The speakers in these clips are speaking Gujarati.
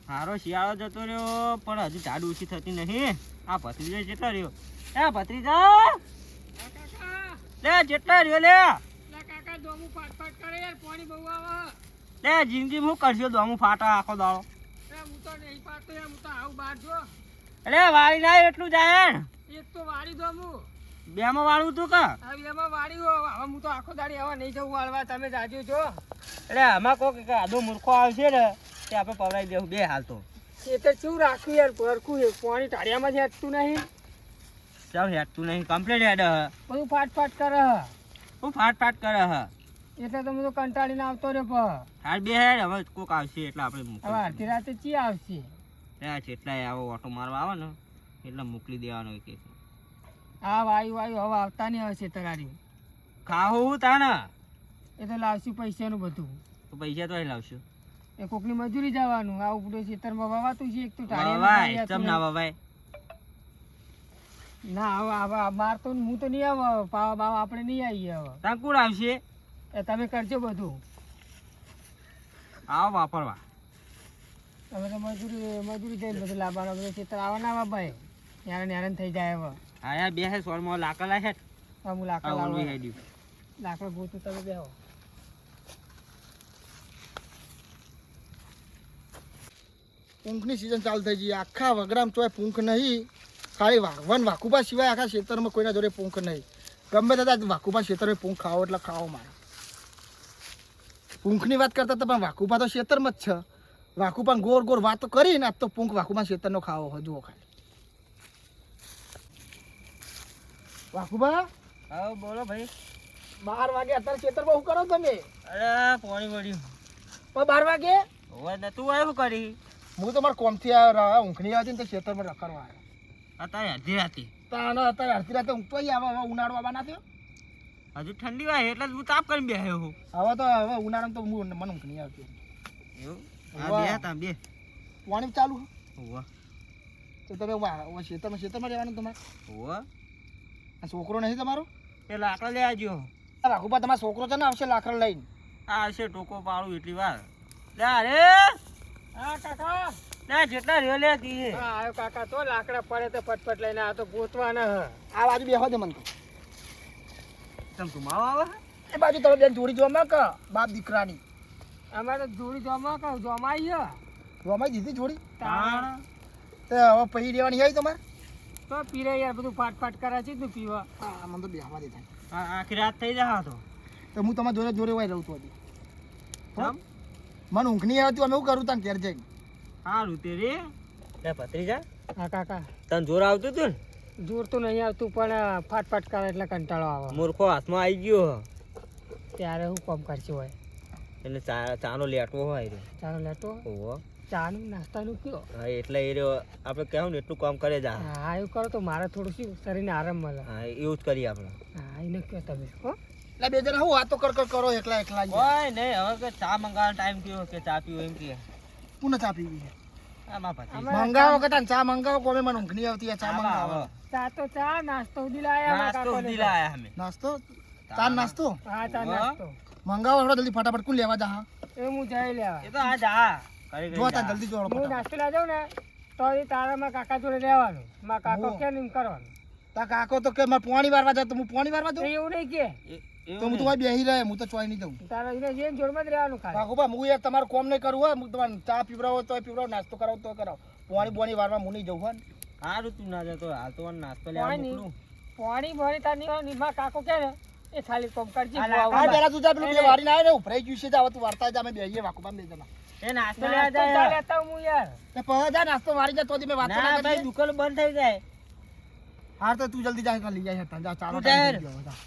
હારો શિયાળો જતો રહ્યો પણ હજુ ઝાડ ઓછી થતી નહીં. આ ભત્રીજો કેટલો રહ્યો? એ ભત્રીજા લે જેટલા રહ્યો લે કાકા દોમું ફાટ કરે યાર, પાણી બહુ આવે. લે જિંદગી હું કરશો દોમું ફાટા આખો દાડો. હું તો નહીં પાડતો યાર, હું તો આવું બહાર જો. અરે વાળી ના એટલું જાય એક તો વાળી દોમું, બેમાં વાળું તું કે એમાં વાળી હવે હું તો આખો દાડી હવે નહીં જવું વાળવા, તમે જાજો છો. એટલે આમાં કોઈક આદો મૂર્ખો આવશે ને તે આપણે પવડાવી દેવું બે હાલ તો. ખેતર શું રાખ્યું યાર, ભરખું પાણી ટાળિયામાં જ હેઠતું નહીં. ચાલ હેઠતું નહીં કમ્પ્લીટ હેડ બધું ફાટ કરે. હું ફાટ કરે હ એટલે તો હું તો કંટાળીને આવતો રહ્યો. હાલ બે હેડ હવે કોક આવશે એટલે આપણે હવે અડધી રાતે ચી આવશે? જેટલા આવો ઓટો મારવા આવે ને એટલે મોકલી દેવાનો એક એક. હા વાયુ હવે આવતા નહીં હશે તરારી. ખાવું તાને એ તો લાવશું પૈસાનું બધું. તો પૈસા તો અહીં લાવશું. એ કોકની મજૂરી જવાનું, આ ઉપડે ખેતરમાં વવાતું છે. એક તો વવાય ચમ ના વવાય ના હવે માર તો હું તો નહીં આવ, પાવા બાવા આપણે નહીં આવીએ. હવે તાંકુડ આવશે એ તમે કરજો બધું. આવો વાપરવા તમે તો મજૂરી જઈને બધું લાવવાનું. બધું ખેતર આવવાના આવા ભાઈ ન્યારણ થઈ જાય. હવે હા યાર બે હે સોળમાં લાકડા લાગે હું લાકડો ગોતું, તમે બેહો. પૂંખની સિઝન ચાલુ થઈ ગઈ. આખા વગડામાં તોય પૂંખ નહીં. ખાલી વાકુબા સિવાય આખા ખેતરમાં કોઈના જોડે પૂંખ નહીં. ગમે થતા વાકુબા ખેતરમાં પૂંખ ખાઓ એટલે ખાઓ મારે. પૂંખની વાત કરતા હતા પણ વાકુબા તો ખેતરમાં જ છે. વાકુબા ગોર ગોર વાતો કરીને આજ તો પૂંખ વાકુબા ખેતરનો ખાવો હોય. જુઓ ખાલી વાકુબા. હા બોલો ભાઈ. 12 વાગે અત્યારે ખેતરમાં શું કરો તમે? અરે પાણી વળ્યું પણ 12 વાગે હવે નતું આવ્યું કરી. હું તો મારા કોમથી આવ્યો, ઊંઘ નહીં આવતી ને તો ખેતરમાં રખડવા આવ્યો. અત્યારે અડધી રાતી અત્યારે અડધી રાતે ઊંઘ તો આવે. હવે ઉનાળો આવવાના થયો. હજુ ઠંડી વાય એટલે હું તાપ કરીને બેહ્યો હું. હવે ઉનાળામાં તો મને ઊંઘ નહીં આવતી. એવું હા બે હતા બે પાણી ચાલુ હોવા તો તમે ખેતરમાં રહેવાનું તમારે? હોવા આ છોકરો નહીં તમારો? એ લાકડા લઈ આવજો. રાખુબા તમારો છોકરો છે ને આવશે લાકડા લઈને. આ હશે ટોકો પાડું એટલી વાર. લે અરે હા કાકા. ના જેટલા રહ્યો લે તી. હા આવ્યો કાકા. તો લાકડા પડે તો પટપટ લઈને આ તો ગોતવાના. આ બાજુ બેહવા દે મને તો. તમ તું માવા આવે એ બાજુ તમે બેન જોડી જોવા કે બાપ દીકરાની અમારે તો જોડી જમાઈ જોમાઈ દીધી જોડી. તાણ તો હવે પહી દેવાની આવી તમારે? તો પીરે યાર, બધું ફાટ કરે છે તું પીવા. હા મને તો બેહવા દે થાય. આખી રાત થઈ જા તો હું તમારા જોડે હોય રહું છું હજી. ચમ મને ઊંઘ નહીં આવતી. અમે શું કરું તાન ઘેર જઈને? સારું તે રે લે ભત્રીજા. હા કાકા. તને જોર આવતું તું ને? જોર તો નહીં આવતું પણ ફાટ કરે એટલે કંટાળો આવે. મૂર્ખો હાથમાં આવી ગયો ત્યારે હું કામ કરશે હોય એટલે ચાનો લેટવો હોય રે. ચાનો લેટો ઓહો ચાનું નાસ્તાનું કયો? હા એટલે એ રહ્યો આપણે કહેવું ને એટલું કામ કરે જા. હા એવું કરો તો મારે થોડું શું શરીરને આરામ મળે. હા એવું જ કરીએ આપણે. હા એને કયો તમે. હો એટલે બે જણા હું વાતો કર કરો એકલા એકલા? હોય નહીં હવે કે ચા મંગાવવાનો ટાઈમ થયો કે ચા પીવો એમ કે પુનઃ ચા પીવી છે. આમાં ભત્રીજા મંગાવો કે ચા મંગાવો કોમે મને ઊંઘ નહીં આવતી. ચા મંગાવો. ચા તો ચા, નાસ્તો ઉધી લાયા નાસ્તો ઉધી લાયા અમે. નાસ્તો? ચા નાસ્તો હા ચા નાસ્તો મંગાવો. થોડો જલ્દી ફટાફટ કોણ લેવા જા? એ હું જઈ લેવા. એ તો આ જા કરી જો તા જલ્દી જોડો હું ફટાફટ. નાસ્તો લઈ જાઉં ને તો એ તારામાં કાકા જોડે રહેવાનું. માં કાકો કે એમ કરવાનું. તા કાકો તો કે મારે પાણી વારવા જાવ તો હું પાણી વારવા જાઉં? એવું નહીં કે તો હું તો બેહી રહે. હું તો ચોઈ નહીં જાઉં. તારા એને જેમ જોડમાં જ રહેવાનું ખાલી. કાકોબા હું યાર તમારું કોમ નહીં કરવું હોય. હું તમારે ચા પીવડાવો તો પીવડાવો, નાસ્તો કરાવો તો કરાવો. પાણી વારવા હું નહીં જવું હોય ને. સારું તું ના જતો હાલ તો નાસ્તો લેવા મોકલું. પાણી તાર નહીં માં કાકો કે ને એ ખાલી કોમ કરજે. આ હા પેલા તું જા પેલું બે વારીને આવે ને ઉભરાઈ ગયું છે. જાવ તું વાર્તા જા. અમે બેહીએ વાકોબા બે જણા. એ નાસ્તો નાસ્તો લેવા ચા જાય લેતા હું યાર. તે પહ જા નાસ્તો વારી જા તો મેં વાત ના ના ભાઈ કરી. દુકાન બંધ થઈ જાય. હા તો તું જલ્દી જા લઈ જાય હતા. જા ચાલો તું જા.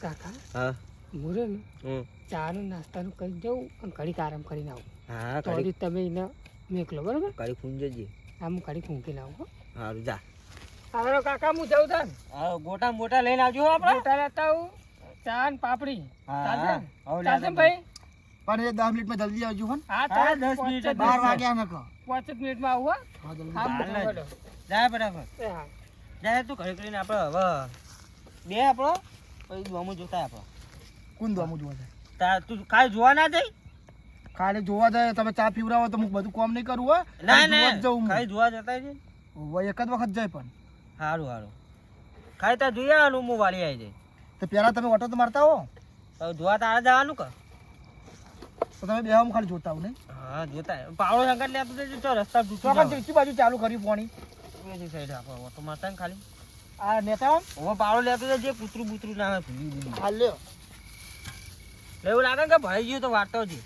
કાકા હા મુરે ને ચા નું નાસ્તાનું કરી જવું અને ઘડીક આરામ કરીને આવું. હા તો હજી તમે એને મેકલો બરોબર. કરી ખૂંજે. આ હું ઘડીક મૂકીને આવું. સારું જા. હવે કાકા હું જઉં તાન. હા ગોટા મોટા લઈને આવજો આપણે. મોટા લેતા આવું. ચા ને પાપડી. હા, ચાલશે ને? હા. હવે ચાલશે ને લેતા ભાઈ? પણ એ 10 મિનિટમાં જલ્દી આવજો હો. હા હા, ચાલ 10 મિનિટ જ. 12 વાગ્યા ન કહો. 5 મિનિટમાં આવું. હા જલ્દી. હા બાર હા જ. જાય બરાબર. હા જાય તું ઘરે કરીને આપણે હવે બે આપણો પછી દોમું જોતા આપણો. કોણ દોમું જોવા છે? તું કાલ જોવા ના જઈ? ખાલી જોવા જાય તમે ચા પીવડાવો તો હું બધું કામ નહીં કરું હો ના ખાલી જોવા જ ના જાઉં હું. ખાલી જોવા જતા છે ઓવે, એક જ વખત જાય પણ સારું સારું ખાલી ત્યાં જોઈ આવવાનું હું વાળી આવી જાય તો પેલા તમે ઓટો તો મારતા હો હવે જોવા તારે જવાનું કે તો તમે બે હું ખાલી જોતા આવું નહીં હા જોતા પાવડો સંકટ લેતો જજો તો રસ્તા તો તૂટી આપણે ત્રીજી બાજુ ચાલુ કર્યું પાણી જાય સાઈડ આપો ઓટો મારતા ને ખાલી આ નેતા હવે પાવડો લેતો જજો કૂતરું બૂતરું ના હોય ભૂલી હાલ લ્યો એવું લાગે કે ભાઈ ગયું તો વાર્તો છે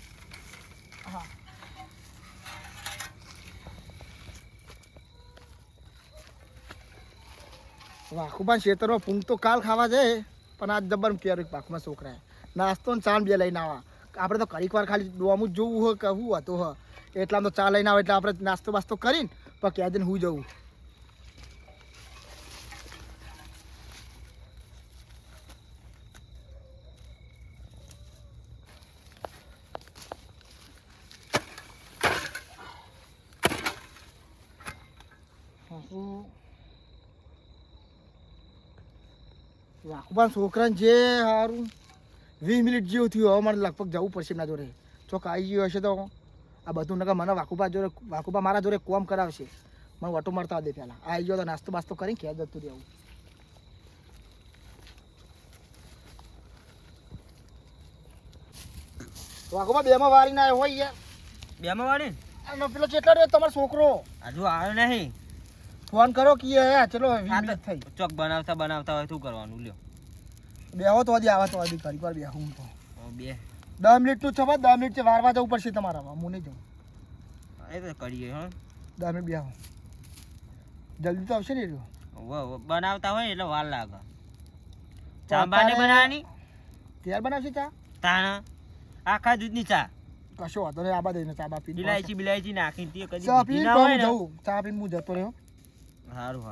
હા વાખુબા ખેતરમાં પૂંગ તો કાલ ખાવા જાય પણ આજ જબર કેરું પાકમાં છોકરાએ નાસ્તો ને ચા બે લઈને આવા આપણે તો ઘડીક વાર ખાલી ડોમું જ જોવું હોય કે શું હતું હોય એટલામાં તો ચા લઈને આવે એટલે આપણે નાસ્તો બાસ્તો કરીને પણ ક્યાં જઈને હું જવું વાકુબા છોકરાને જે સારું 20 મિનિટ જેવું થયું હવે મારે લગભગ જવું પડશે એમના જોડે ચોક આવી ગયો હશે તો આ બધું નકર મને વાકુબા મારા જોડે કોમ કરાવશે મને ઓટો મારતા દે પહેલાં આવી ગયો તો નાસ્તો બાસ્તો કરીને ક્યાં જતું રહેવું વાકુબા બેમાં વારી ના હોય યાર બેમાં વાળી અને પેલો ચેટલો રહ્યો તમારો છોકરો હજુ આવ્યો નહીં ફોન કરો કે ચલો 20 મિનિટ થઈ ચોક બનાવતા હોય શું કરવાનું લ્યો બેહો તો હજી આવા તો હજી ઘડીક વાર બેહું હું તો બે 10 મિનિટનું છે 10 મિનિટ છે વારવા જવું પડશે તમારામાં હું નહીં જાઉં એ તો કરીએ હા 10 મિનિટ બેહો જલ્દી તો આવશે ને એ બનાવતા હોય એટલે વાર લાગે ચા બાને બનાવવાની તૈયાર બનાવશે ચા તાણા આખા દૂધની ચા કશો વાંધો નહીં આબા દઈને ચા બા પી બિલાયચી નાખીને તે કદી ચા પીધી પી ના હોય ને જવું ચા પીને હું જતો રહ્યો સારું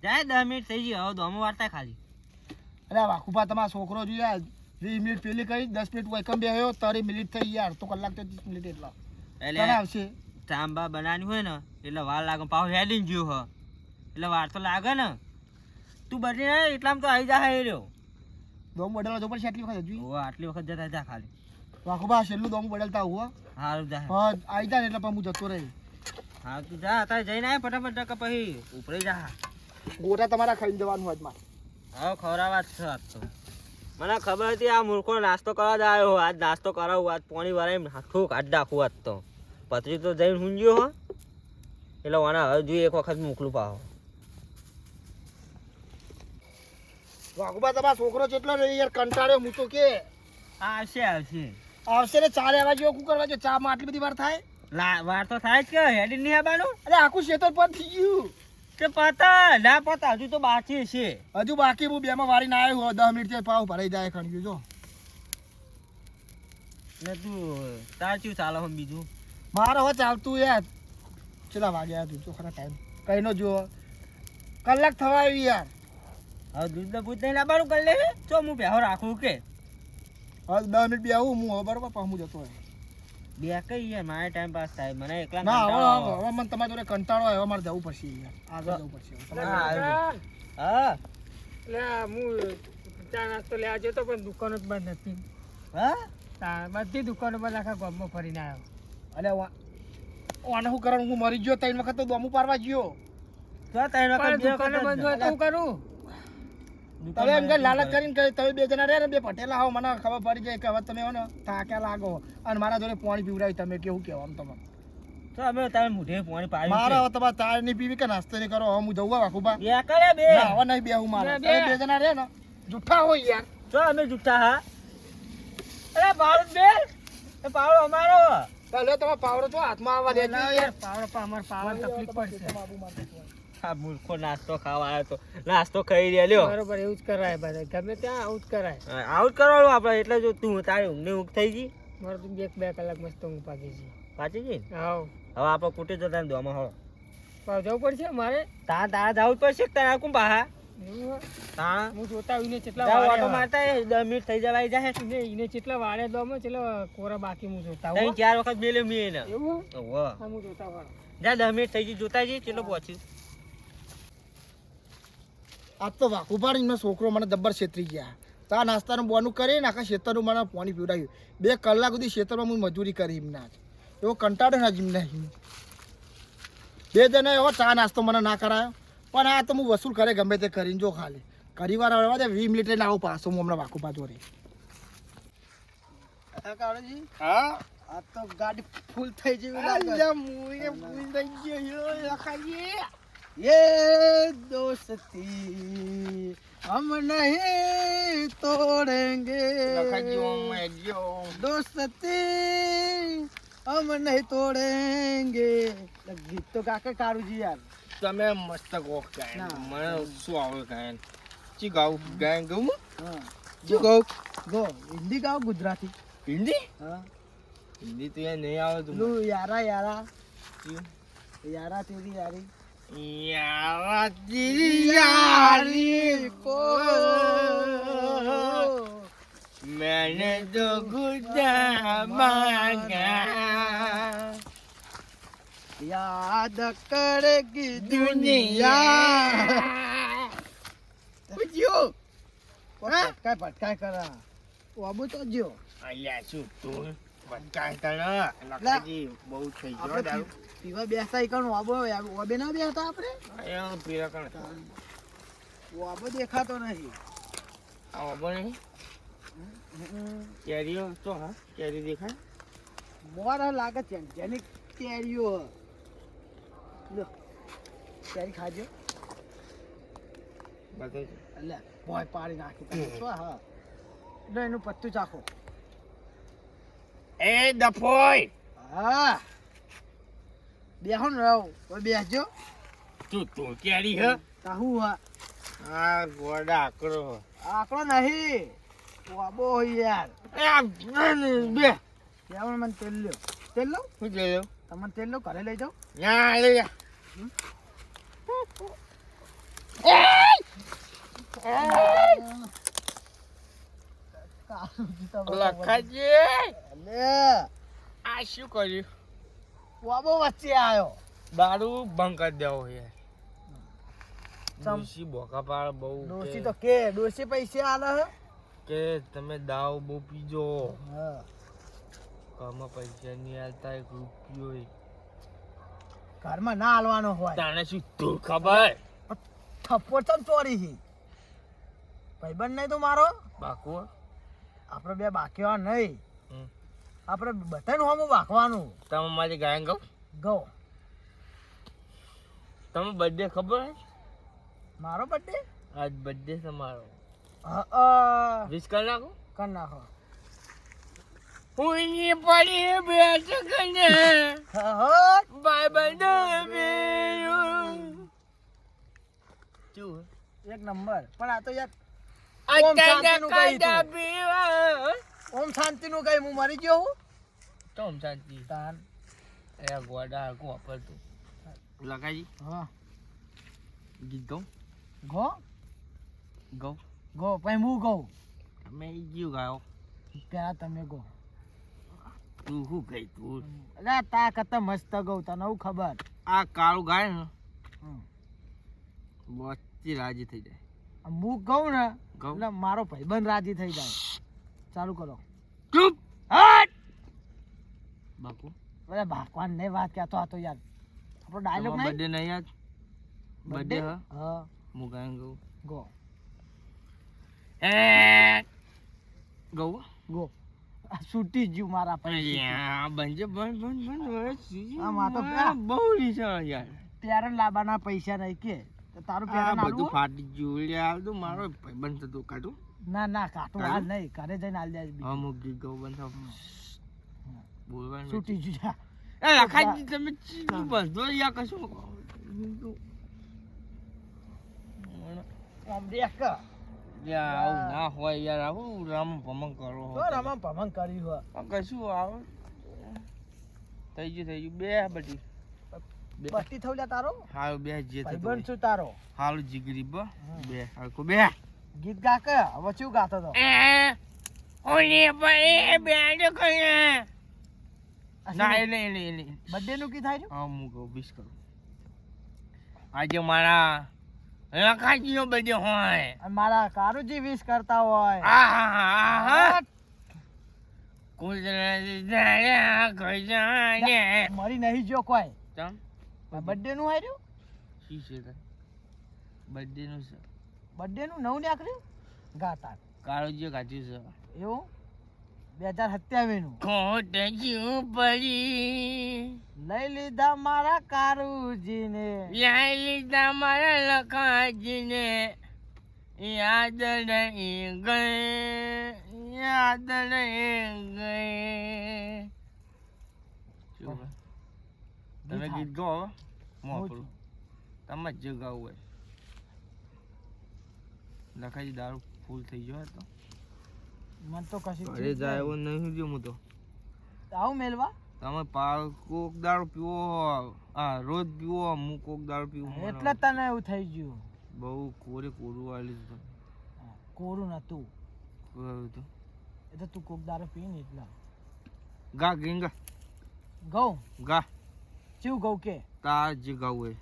જાય 10 મિનિટ થઈ ગઈ હવે દોમો વાર્તા ખાલી અરે આ વાખુભા તમારો છોકરો જો યાર 20 મિનિટ પેલી કરી 10 મિનિટ વૈકમ બેહ્યો 30 મિનિટ થઈ યાર તો કલાક તો 30 મિનિટ એટલા એટલે ક્યારે આવશે ચાંબા બનાવવાની હોય ને એટલે વાર લાગે પાછું હેડીને જ્યું હ એટલે વાર તો લાગે ને તું બની ને એટલામાં તો આવી જા રહ્યો દોમ બદલવા જો પડશે આટલી વખત હજુ આટલી વખત જતા જા ખાલી વાખુભા છેલ્લું દોમ બદલતા આવું સારું જા હા આવી જા ને એટલે પણ હું જતો રહી હા તું જા અત્યારે જઈને આય ફટાફટ કે પછી ઉપરે જા ગોટા તમારા ખાઈને જવાનું હોય મારે હવે ખવડાવવા જ છે આજ તો મને ખબર હતી આ મૂર્ખો નાસ્તો કરવા જ આવ્યો આજ નાસ્તો કરાવું આજ પાણી વાળા હાથું કાઢ નાખું આજ તો પતરી તો જઈને ઊંઘ્યો હો એટલે વાના હવે જોઈએ એક વખત મોકલું પાહો વાખુભા તમારો છોકરો જેટલો ને યાર કંટાળ્યો હું તો કે આવશે ને ચા લેવા જેવો શું કરવા જો ચા માં આટલી બધી વાર થાય વાર તો થાય જ કે હેડી નહીં આવવાનું અરે આખું શેતર પર થઈ ગયું કે પતા ના પતા હજુ તો બાકી છે હજુ બાકી હું બેમાં વારી ના આવ્યો 10 મિનિટ થી પાવ ભરાઈ જાય ખણ્યું જો ને તું તાર શું ચાલે હમ બીજું મારે હવે ચાલતું યાર કેટલા વાગ્યા તું તો ખરા ટાઈમ કઈ નો જો કલાક થવા આવી યાર હવે દૂધ ને બૂધ નહીં લાવવાનું કરી લે ચો હું બેહો રાખું કે હવે 10 મિનિટ બે આવું હું હવે બરોબર પાછું હું જતો હોય બે કઈ યાર મારે ટાઈમ પાસ થાય મને એકલા ના કંટાળો આવે. હવે મને તમારા જોડે કંટાળો આવે હવે મારે જવું પડશે યાર આગળ જવું પડશે હા એટલે હું ચા નાસ્તો લેવા જતો પણ દુકાનો જ બંધ હતી હા બધી દુકાનો બંધ આખા ગામમાં ફરીને આવ્યો અરે વાને શું કરવાનું હું મરી ગયો 3 વખત તો દોમું પારવા ગયો તો ત્રણ વખત બે દુકાનો વખત બંધ હોય તો હું કરું તમે એમ કે લાલચ કરીને કહે તમે બે જણા રહ્યા ને બે પટેલા આવો મને ખબર પડી જાય કે હવે તમે હો ને થાક્યા લાગો અને મારા જોડે પાણી પીવડાવી તમે કેવું કહેવાનું તમે તો અમે તારે મુઢે પાણી પાયું મારા હવે તમારે ચા નહીં પીવી કે નાસ્તો નહીં કરો હવે હું જવું વાખુભા બે કરે બે ના હવે નહીં બેહું મારે બે. તમે બે જણા રહ્યા ને જુઠ્ઠા હોય યાર તો અમે જુઠ્ઠા હા અરે પાવડો બે એ પાવડો અમારો ભલે તમે પાવડો તો હાથમાં આવવા દે લાવ યાર પાવડો પર અમારે પાવર તકલીફ પડશે આ મૂર્ખો નાસ્તો ખાવા આવ્યો તો નાસ્તો ખાઈ રહ્યા લ્યો બરોબર એવું જ કરાય બધા ગમે ત્યાં આવું જ કરાય આવું જ કરવાનું આપણે એટલે જો તું તારી ઊંઘની ઊંઘ થઈ ગઈ મારે તો 2 કલાક મસ્ત ઊંઘ પાકી છે પાછી ગઈ આવ હવે આપણે કુટી જતા ને દોમાં હળો પાવ જવું પડશે મારે તારા જવું જ પડશે તારા કોણ પાહા એવું હોય? તારા હું જોતા આવીને કેટલા જાવ વાળે ઓટો મારતા 10 મિનિટ થઈ જવાય જાય એને કેટલા વાળે દો માં કેટલા કોરા બાકી હું જોતા ત્રણ આવું ચાર વખત મેલ્યો મેં એને એવું ઓહો હા હું જોતા વાળો જા 10 મિનિટ થઈ ગઈ જોતા જઈએ કેટલો પહોંચ્યું આજ તો વાકુભાઈ એમનો છોકરો મને જબ્બર છેતરી ગયા ચા નાસ્તાનું બોનું કરીને આખા ખેતરનું મને પાણી પીવડાવ્યું 2 કલાક સુધી ખેતરમાં હું મજૂરી કરી એમના એવો કંટાળો ના જીમના 2 જણા એવો ચા નાસ્તો મને ના કરાયો પણ આ તો હું વસૂલ કરે ગમે તે કરીને જો ખાલી ઘણી વાર રહેવા દે 20 મિનિટ લઈને આવું પાછો હું હમણાં વાકુપા જોડે કાળજી હા આ તો ગાડી ફૂલ થઈ જેવી લાગે મુએ ફૂલ થઈ ગયો લખાઈએ ये दोस्ती हम नहीं तोड़ेंगे दोस्ती हम नहीं तोड़ेंगे गीत तो કાકે કારુજી યાર તમે મસ્ત ગો ગાયન મને શું આવે ગાયન ચી ગાવ ગાયન ગમ હા ચી ગાવ ગો હિન્દી ગાઓ ગુજરાતી હિન્દી હા હિન્દી તો યાર નહીં આવે તું લું યારા યારા યારા તેરી યારી યારા તેરી યારી કો मैंने तो गुदा मांगा याद करेगी दुनिया પૂછ્યો પટકાય કરા વાબુ તો જો અલ્યા શું તું પટકાય કરા લખાજી બહુ થઈ ગયો દારૂ પીવા બેસતા ઈ કણ વાબો વાબે ના બેસતા આપણે આયા પીરા કણ વાબો દેખાતો નથી આ વાબો નહીં કેરીઓ તો હા કેરી દેખાય મોર લાગે છે જેની કેરીઓ લો કેરી ખાજો બતાવજો અલ્યા ભોય પાડી નાખી તમે તો હા લો એનું પત્તું ચાખો એ દફોય હા બેહો ને રહો કોઈ બેસજો તું કેરી હ કાહુ હા આ ગોડા આકરો આકડો નહીં વાબો યાર બે કેવળ મને તેલ લ્યો તેલ લો શું જોયો તમને તેલ લો ઘરે લઈ જાઓ ના લે લખાજી આ શું કર્યું વાબો વચ્ચે આવ્યો દારૂ બંધ કરી દેવો યાર ચમ. ડોશી બોકા પાડ બહુ ડોસી તો કે ડોસી પૈસે આલે હે કે તમે દાવ બહુ પીજો હા ઘરમાં પૈસા નહીં આલતા 1 રૂપિયો ઘરમાં ના હાલવાનો હોય તાણે શું તું ખબર થપ્પો ચમ ચોરી હી ભાઈબંધ નહીં તો મારો બાકુ આપણે બે બાકીવા નહીં હમ. આપણે બધાનું હમું બાકવાનું તમે મારી ગાયન ગો ગો તમે બર્થડે ખબર હે મારો બર્થડે આજ બર્થડે તમારો હા વિશ કરી નાખો કર નાખો ઉની પડી બેઠ કને હા બાય બાય શું એક નંબર પણ આ તો યાર અત્યારે પીવા ઓમ શાંતિનું કઈ હું મરી ગયો હું તમ શાંતિ તાન એ ગોડા હરકું વાપરતું લગાજી હા ગીત ગાઉં ગો ગાઉં ગો પછી હું ગઉં તમે ગયું ગાયો પેલા તમે ગો તું શું ગઈ તું અરે તા કરતા મસ્ત ગઉં તને હું ખબર આ કાળું ગાય ને હમ. બચી રાજી થઈ જાય હું ગઉં ને ગઉં? એટલે મારો ભાઈબંધ રાજી થઈ જાય ચાલુ કરો ચૂપ હટ બાપુ અરે ભગવાન ને વાત કહેતો હતો યાર આપણો ડાયલોગ નહીં બર્થડે નહીં યાદ બર્થડે હ હા હું ગાયન ગાઉં ગો એ ગાઉં ગો આ છૂટી જ્યું મારા પર યા બંજે બંધ આમ આ તો પ્યા- બહુ રીસા યાર પેરણ લાવવાના પૈસા નહીં કે તો તારું પેરણ બધું આલવું? ફાટી ગયું એટલે આવતું મારો ભાઈબંધ થતું કાઢું ના ના કાટું હાલ નહીં ઘરે જઈને હાલ જાય હા હું ગીત ગાઉં બંધ થાવ બોલવાનું છૂટી જ્યું એ લખાજી તમે ચીજ બંધો યા કશું આમ દેખ યાર આવું ના હોય યાર આવું રામ ભમણ કરો તો રમા ભમણ કર્યું હોય આ કશું આવે થઈ ગયું બે બધી બે બસ્તી થયું લ્યા તારો હાલ બે જે થતું ભાઈબંધ છું તારો હાલ જીગરી બે હાલકો બે ગીત ગા કે હવે શું ગાતો તો ઓને પડે બેડ કરે ના એટલે બર્થડે નું કી થાય હા હું કહું વિશ કરું આજે મારા લખાજીનો બર્થડે હોય અને મારા કારુજી વિશ કરતા હોય. આહા કુદરતી દયા ગજાને મરી નહીં જો કોઈ. તમ બર્થડે નું હાર્યું, શી છે બર્થડે નું છે બર્થડે નું નવું નીકળ્યું ગાતા કાળુજી કાઢ્યું છે એવું 2027 નું. ખોટ જીવ પડી લઈ લીધા મારા કારુજીને, લઈ લીધા મારા લખાજીને યાદ નહીં ગઈ યાદ નહીં ગઈ તમે ગીત ગાઓ મોપરું તમે જ ગાવું હોય લખાજી દારૂ ફૂલ થઈ ગયો હતો મન તો કશું ઘરે જાય એવો નહીં જો હું તો આવું મેલવા તમે કોક દારૂ પીવો રોજ પીવો હું કોક દારૂ પીવું એટલે તને એવું થઈ ગયું. બહુ કોરું આવેલું હતું કોરું નતું હતું એ તો તું કોક દારૂ પી ને એટલે ગા ગીંગા ગૌ ગા ચેવું ગૌ કે તાર જે ગાવું હોય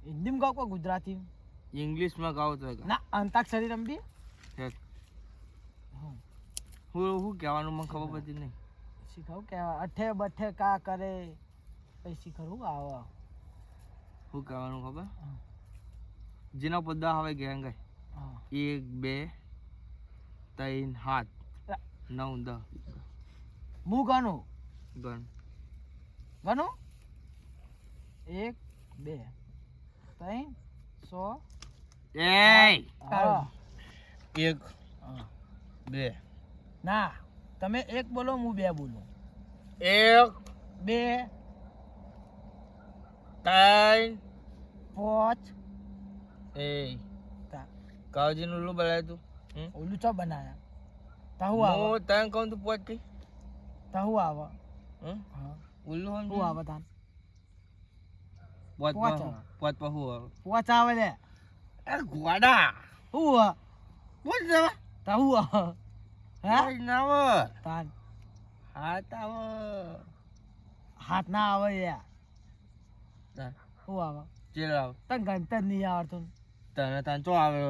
હિન્દીમાં ગાવ કે ગુજરાતી? ઇંગ્લિશમાં ગાવ તો ના અંતાક્ષરી રમતી હું કહેવાનું મને ખબર પડતી નહીં શીખવું કે અઠે બઠે કા કરે પછી શીખવું આવા શું કહેવાનું ખબર જેના પદ્દા હવે ગયા ગાય 1 2 3 7 9 10 હું ગણું ગણ ગણું 1 2 3 100 એ હા. 1 2 ના તમે એક બોલો હું બે બોલું. 1 2 3 5 એ કાવજી નું લું બનાવ્યું તું ઓલું ચો બનાયા તાહુ આવે હું તને કહું તું પોચથી તાહુ આવે હા ઉલ્લુ હમ હું આવે તાન પોચ પોચ પોચ પર હું આવે પોચ આવે લે એ ગોડા હું આ પોચ જવા તાહુ આવે હે નાવ તાન હાથ આવ હાથ ના આવે યાર તા હું આવે ચેલ આવ તને ગણતર નહીં આવડતું તને તને ચો આવે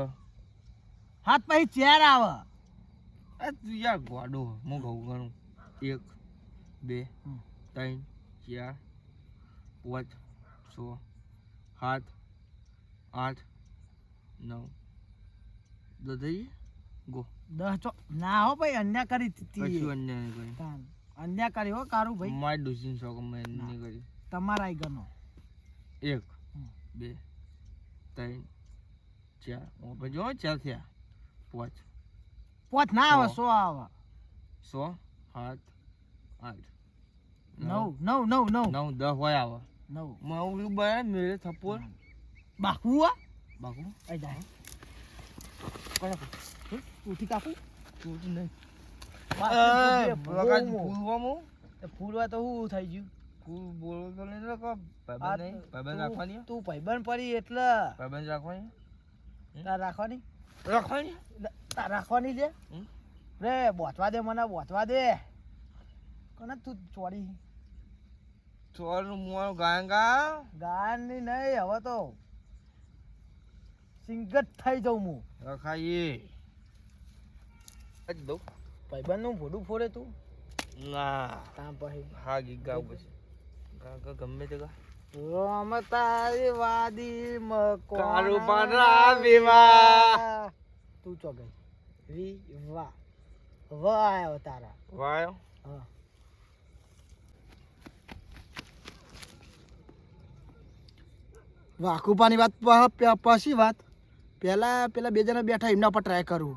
હાથ પછી ચેર આવે આ તું યાર ગોડો હું કહું ગણું 1 2 3 4 5 6 7 8 9 દધી ગો 10 ચો ના હો ભાઈ અન્યા કરી કશું તી અન્ય નહીં કરી તાન અન્યા કરી હો કારું ભાઈ મારી ડોસીને શોખ મેં નહીં કરી તમારા ઈ ગનો 1 2 3 4 ઓપે જો 4 થયા 5 પોચ ના આવે સો. 100 આવે 6 7 8 9 9 9 9 9 10 હોય આવે 9 મારું બને મેરે થપ્પો બાકુ આ બાકુ આઈ જાય કોને ઉઠી કાપુ તું નહીં બાકી ફૂલવામાં ફૂલવા તો હું થઈ ગયું ફૂલ બોલો તો નહીં તો ભાઈબંધ નહીં ભાઈબંધ રાખવાની તું ભાઈબંધ પડી એટલે ભાઈબંધ રાખવાની તાર રાખવાની રાખવાની તાર રાખવાની છે હમ? રે બોચવા દે મને બોચવા દે કોને તું ચોરી ચોરનું મોં ગાયંગા ગાયની નહીં હવે તો સિંગત થઈ જાઉં હું રખાઈએ જ દઉં ભાઈબંધ નું ભોડું ફોડે તું ના તામ પછી હા ગીત ગાવ પછી ગા ગમે તે ગા રામ તારી વાદી કારું પાનરા વિવાહ. તું ચો ગઈ વાહ વાહ આવ્યો તારા વાયો હા વાકુપાની વાત પછી વાત પેલા બે જણા બેઠા એમના પર ટ્રાય કરું.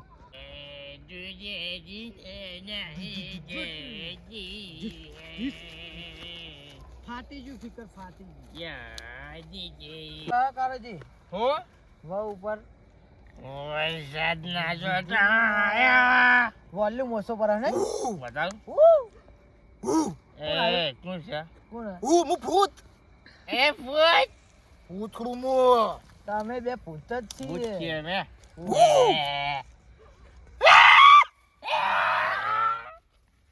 ફાટી ગયું ફિકર ફાટી ગયું યાદી હા કારોજી હો વાહ ઉપર વરસાદ ના જોતા વોલ્યુમ ઓછો પર ને બતાવ એ કોણ છે કોણ હું ભૂત એ ફૂટ ભૂતખડું તમે બે ભૂત જ ભૂત છીએ છે મે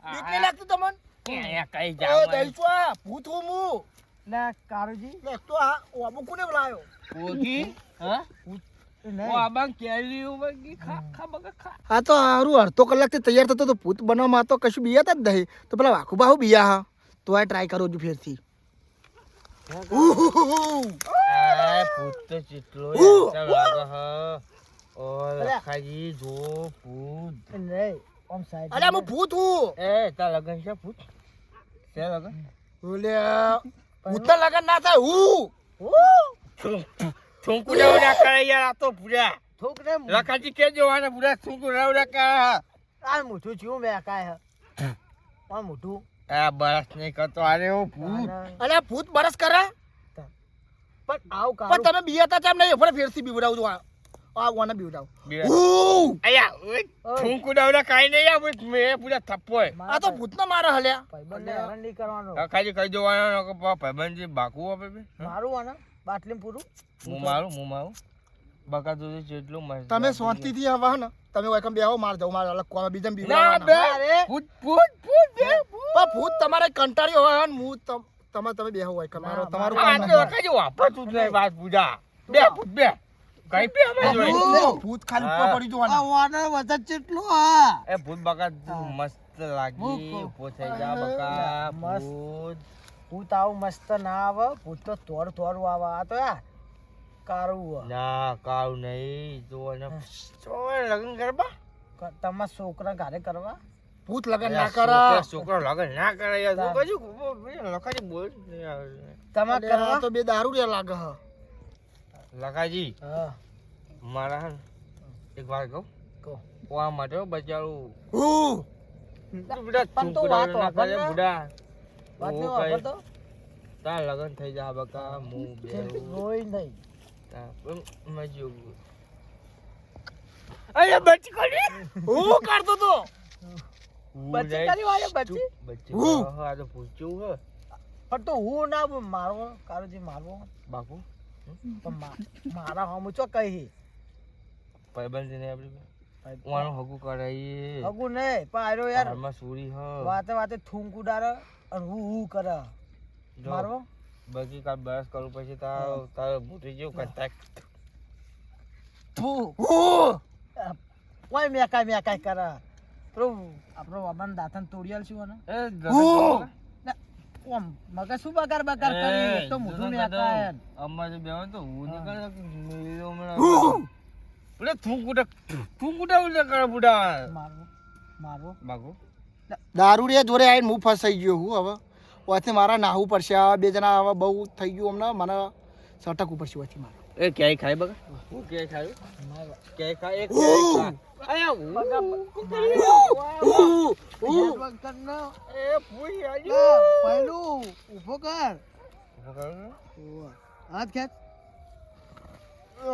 બીક નહીં લાગતું તમને? કઈ એ જાવ દઈશું આ ભૂત હું ના કારોજી તો આ ઓબો કોને બોલાયો? ઓગી હા નહીં. ઓ આબાં કેરી ઓગી ખા ખા બગા ખા આ તો હારું અડધો કલાકથી તૈયાર થતો તો ભૂત બનાવવામાં તો કશું બિયાતા જ નહીં તો પેલા વાખુબા હું બિયા હા તો આ ટ્રાય કરું છું ફેરથી આ ભૂત તો ચેટલો યાર લાગે હ ઓ લખાજી જો ભૂત નહીં ઓમ સાઈડ અલ્યા હું ભૂત હું એ તા લગન છે ભૂત છે લગન ઓલ્યા ભૂતના લગન ના થાય થૂંકુ ના કરે યાર આ તો પૂરા થોક ને લખાજી કે જોવાના પૂરા થૂંકુ ના કરે આ મોઢું ચિયું મે કાય હ આ મોઢું આ બરસ નહીં કરતો અરે ઓ ભૂત અલ્યા ભૂત બરસ કરે પણ આવ પણ કારું તમે બિયાતા ચામ નહીં ફરે ફેરથી બીવડાવું છું આ વાને બીવડાવ અયા થૂંકુ ના કાઈ નહીં આ મે પૂરા થપ્પો આ તો ભૂતના મારે હલ્યા ભાઈબંધને હેરાન નહીં કરવાનો લખાજી કઈ જોવાના કે ભાઈબંધજી બાકુ આપે બે મારું આના બાટલીમાં પૂરું હું મારું બકા તો જેટલું મસ્ત તમે શાંતિથી આવા ને તમે વાયકમ બેહો માર જાવ માર અલગ કોમ બીજમ ના બીવડાવવાના બે અરે ભૂત પણ ભૂત તમારે કંટાળી હોય ને હું તમે બેહો વાયકમ મારો તમારું કામ આ તો લખાજી વાપરતું જ નહીં વાત પૂજા બે ભૂત બે કઈ પે અમે જોઈ ભૂત ખાલી ઉપર પડી જોવાના વાના વજન કેટલું આ એ ભૂત બકા મસ્ત લાગી પોછાઈ જા બકા મસ્ત. ભૂત ભૂત આવું મસ્ત ના આવે ભૂત તો થોડું આવે આ તો યાર કારું ના કાળું નહીં જો ને લગ્ન કરવા તમારા છોકરા ઘરે કરવા ભૂત લગન ના કરા છોકરો લગન ના કરે યાર તું કજુ લખાજી બોલ તમારે અલ્યા, કરવા આ તો બે દારૂ રે લાગે હ લખાજી હા મારા હે ને એક વાર કહું કહો. કોવા માટે બચારું હું બુડા પણ તો વાત ના કરે વાપર ને. બુડા વાત હું નહીં કઈ વાપરતો તાર લગન થઈ જા બકા હું બે રોઈ નહીં મજો અરે બચી કરી હું કરતો તો બચ્ચી કરી વાળે બચ્ચી બચ્ચી હું? હા તો પૂછ્યું હે પણ તો હું ના મારવો કારુજી મારવો બાપુ તો મારા હમ ચો કહી ભાઈબંધ ને આપણે વાનું હગું કરાઈએ હગું નહીં પણ આર્યો યાર હાલમાં સુરી હ વાતે વાતે થૂંક ઉડાડે અને હું કરે જો મારવો બાકી કાલ બરસ કરું પછી તારે ભૂતી જેવું કરતા થૂ હું કોઈ મેકાય કરે પેલું આપણો વાબાન દાંતન તોડિયાલ છું ને ઓમ મગજ શું બગાર કરી એક તો મોઢું મેકાય અમાર જે બેવા તો હું નીકળ મેલો મેળા બોલે તું કુડા ઉલે કરે બુડા મારવો બાગો દારૂ રે જોડે આવીને હું ફસાઈ ગયો હું હવે ઓથી મારા નાહવું પડશે આ બે જણા હવે બહુ થઈ ગયું હમણાં મને સટક ઉપર છે ઓથી મારે એ ક્યાંય ખાય બગા હું ક્યાંય ખાયું ક્યાંય ખાય એક ક્યાંય ખા આયા એ પૂરી આજો પહેલું ઉભો કર હાથ ખેંચ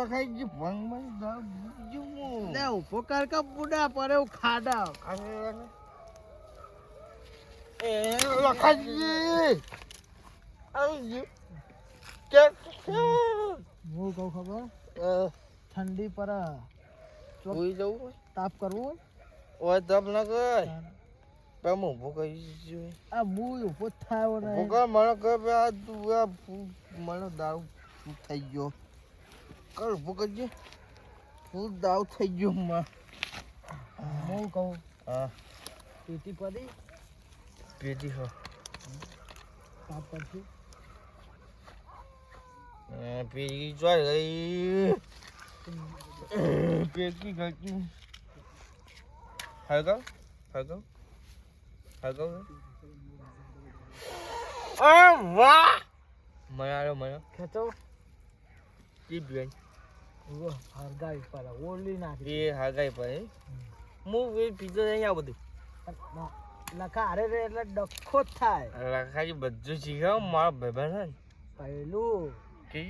ખાઈ ગઈ ભંગ માં જુમો લે ઉભો કર કે બુડા પડે ખાડા એ લખાજી આવી કે હું કહું ખબર ઠંડી પર જોઈ જવું તાપ કરવો ઓય તબ ન કર પેમ ઉભો કરી આ હું ઉભો જ થયો ને ઉભો કર મને કર બે આ તું આ મને દારૂ થઈ ગયો કર ઉભો કરજે ફૂલ દારૂ થઈ ગયો માં હું કહું હા પેટી પડી પેટી હો તાપ કરશે પેટી જોઈ ગઈ પેટી ગઈ હગો વાહ મને ખેંચો ટીપ બેન હરગાઈ પર ઓલી નાખી એ હગાઈ પર હું એ પીઝો નહીં આ બધું લખા અરે રે એટલે ડખો જ થાય લખાજી બધું શીખાવ મારા ભાઈબંધ પહેલું કે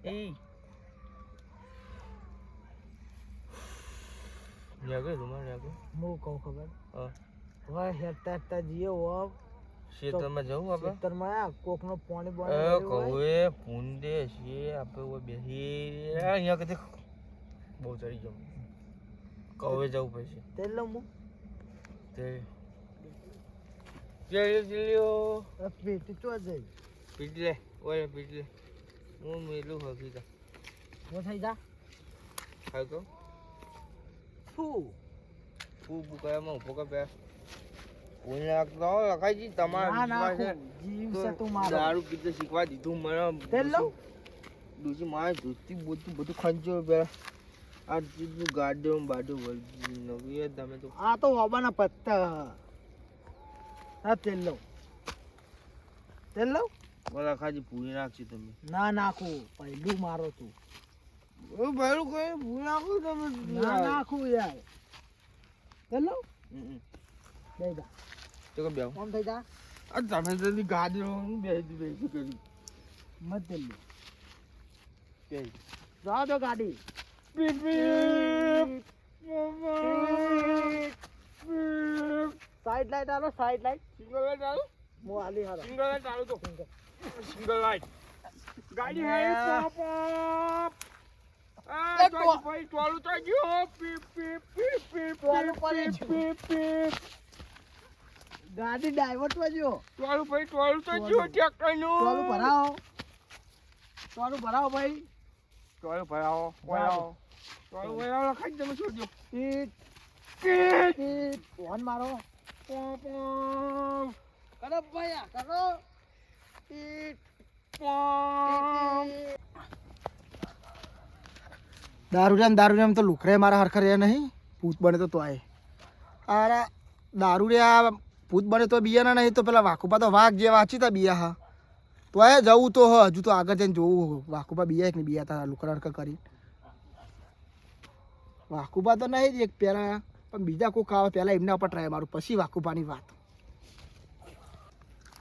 એ ન્યાગો રૂમાલ ન્યાગો હું કહું ખબર હા હવે હેઠતા જઈએ ઓમ ખેતરમાં જવું આપણે ખેતરમાં આ કોકનો પાણી કહું એ પૂંડે છે આપણે ઓય બેસી અહીંયા કદી બહુ ચડી જાઉં કહું જવું પછી તેલ લઉં હું તે ચલ્યો પેટી ચો જઈ પીટ લે ઓય બીજે હું મેલું હગી જા હું થઈ જા ખાવ તો શું હું બુકાયામાં ઉભો કર બે ઓય લાગતો લખાઈજી તમાર ના નાખું જીવ છે તું મારો દારૂ પીતે શીખવા દીધું મને તેલ લઉં દૂસરી મારે ધોતી બધું ખંચો બે આ ચીજનું ગાડ્યો બાડ્યો વળગી નવી તમે તો આ તો વાબાના પત્તા હા તેલ લઉં બોલા ખાજી પૂરી નાખছি તમે ના નાખું પહેલું મારો તું ઓ ભાઈ કોઈ પૂરી નાખો તમે ના નાખું યાર તેલ લઉં બે જા તો કે બેવ કોમ થઈ જા આ તમે જલ્દી ગાડ્યો બેસી કરી મત તેલ લે બે જા દો ગાડી પીપ સાઈડ લાઈટ આલો સાઈડ લાઈટ સિંગલ લાઈટ આલો મો આલી હારો સિંગલ લાઈટ આલો તો સિંગલ લાઈટ ગાડી હે પોપ આ તો ભાઈ ટોલું તો ગયો પીપ પીપ પીપ પીપ ટોલું પડી ગયું. પીપ પીપ ગાડી ડાયવર્ટ વાજો ટોલું ભાઈ ટોલું તો ગયો ટ્રેક્ટર નું ટોલું ભરાવો ભાઈ ટોલું ભરાવો વળાવો ટોલું વળાવો ખાઈ તમે છોડજો પીટ પીપ પીટ ફોન મારો પોપ કરો ભાઈ આ કરો પીટ પોપ દારૂડિયા તો લુખરે મારા હરખર રહ્યા નહીં ભૂત બને તો આય અરે દારૂડિયા ભૂત બને તો બિયાના નહીં તો પેલા વાકુપા તો વાઘ જે વાંચી તા બિયા હા તો એ જવું તો હજુ તો આગળ જઈને જોવું વાકુપા બિયા કે નહીં બિયા તા લુખરા હરખર કરી વાકુપા તો નહીં જ એક પહેલા પણ બીજા કોઈ ખાવા પહેલા એમના ઉપર ટ્રાય મારું પછી વાકુપાની વાત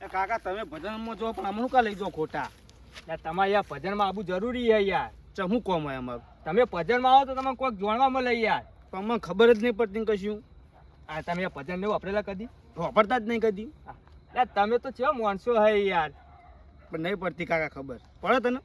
એ કાકા તમે ભજનમાં જો પણ અમનું કા લઈ જો ખોટા તમારે યાર ભજનમાં આવવું જરૂરી છે યાર ચમું કોમ હોય અમારું તમે ભજનમાં આવો તો તમને કોઈક જોણવા મળે યાર પણ અમને ખબર જ નહીં પડતી કશું આ તમે ભજન નહીં વાપરેલા કદી વાપરતા જ નહીં કદી યાર તમે તો કેવો માણસો હે યાર પણ નહીં પડતી કાકા ખબર પડે તને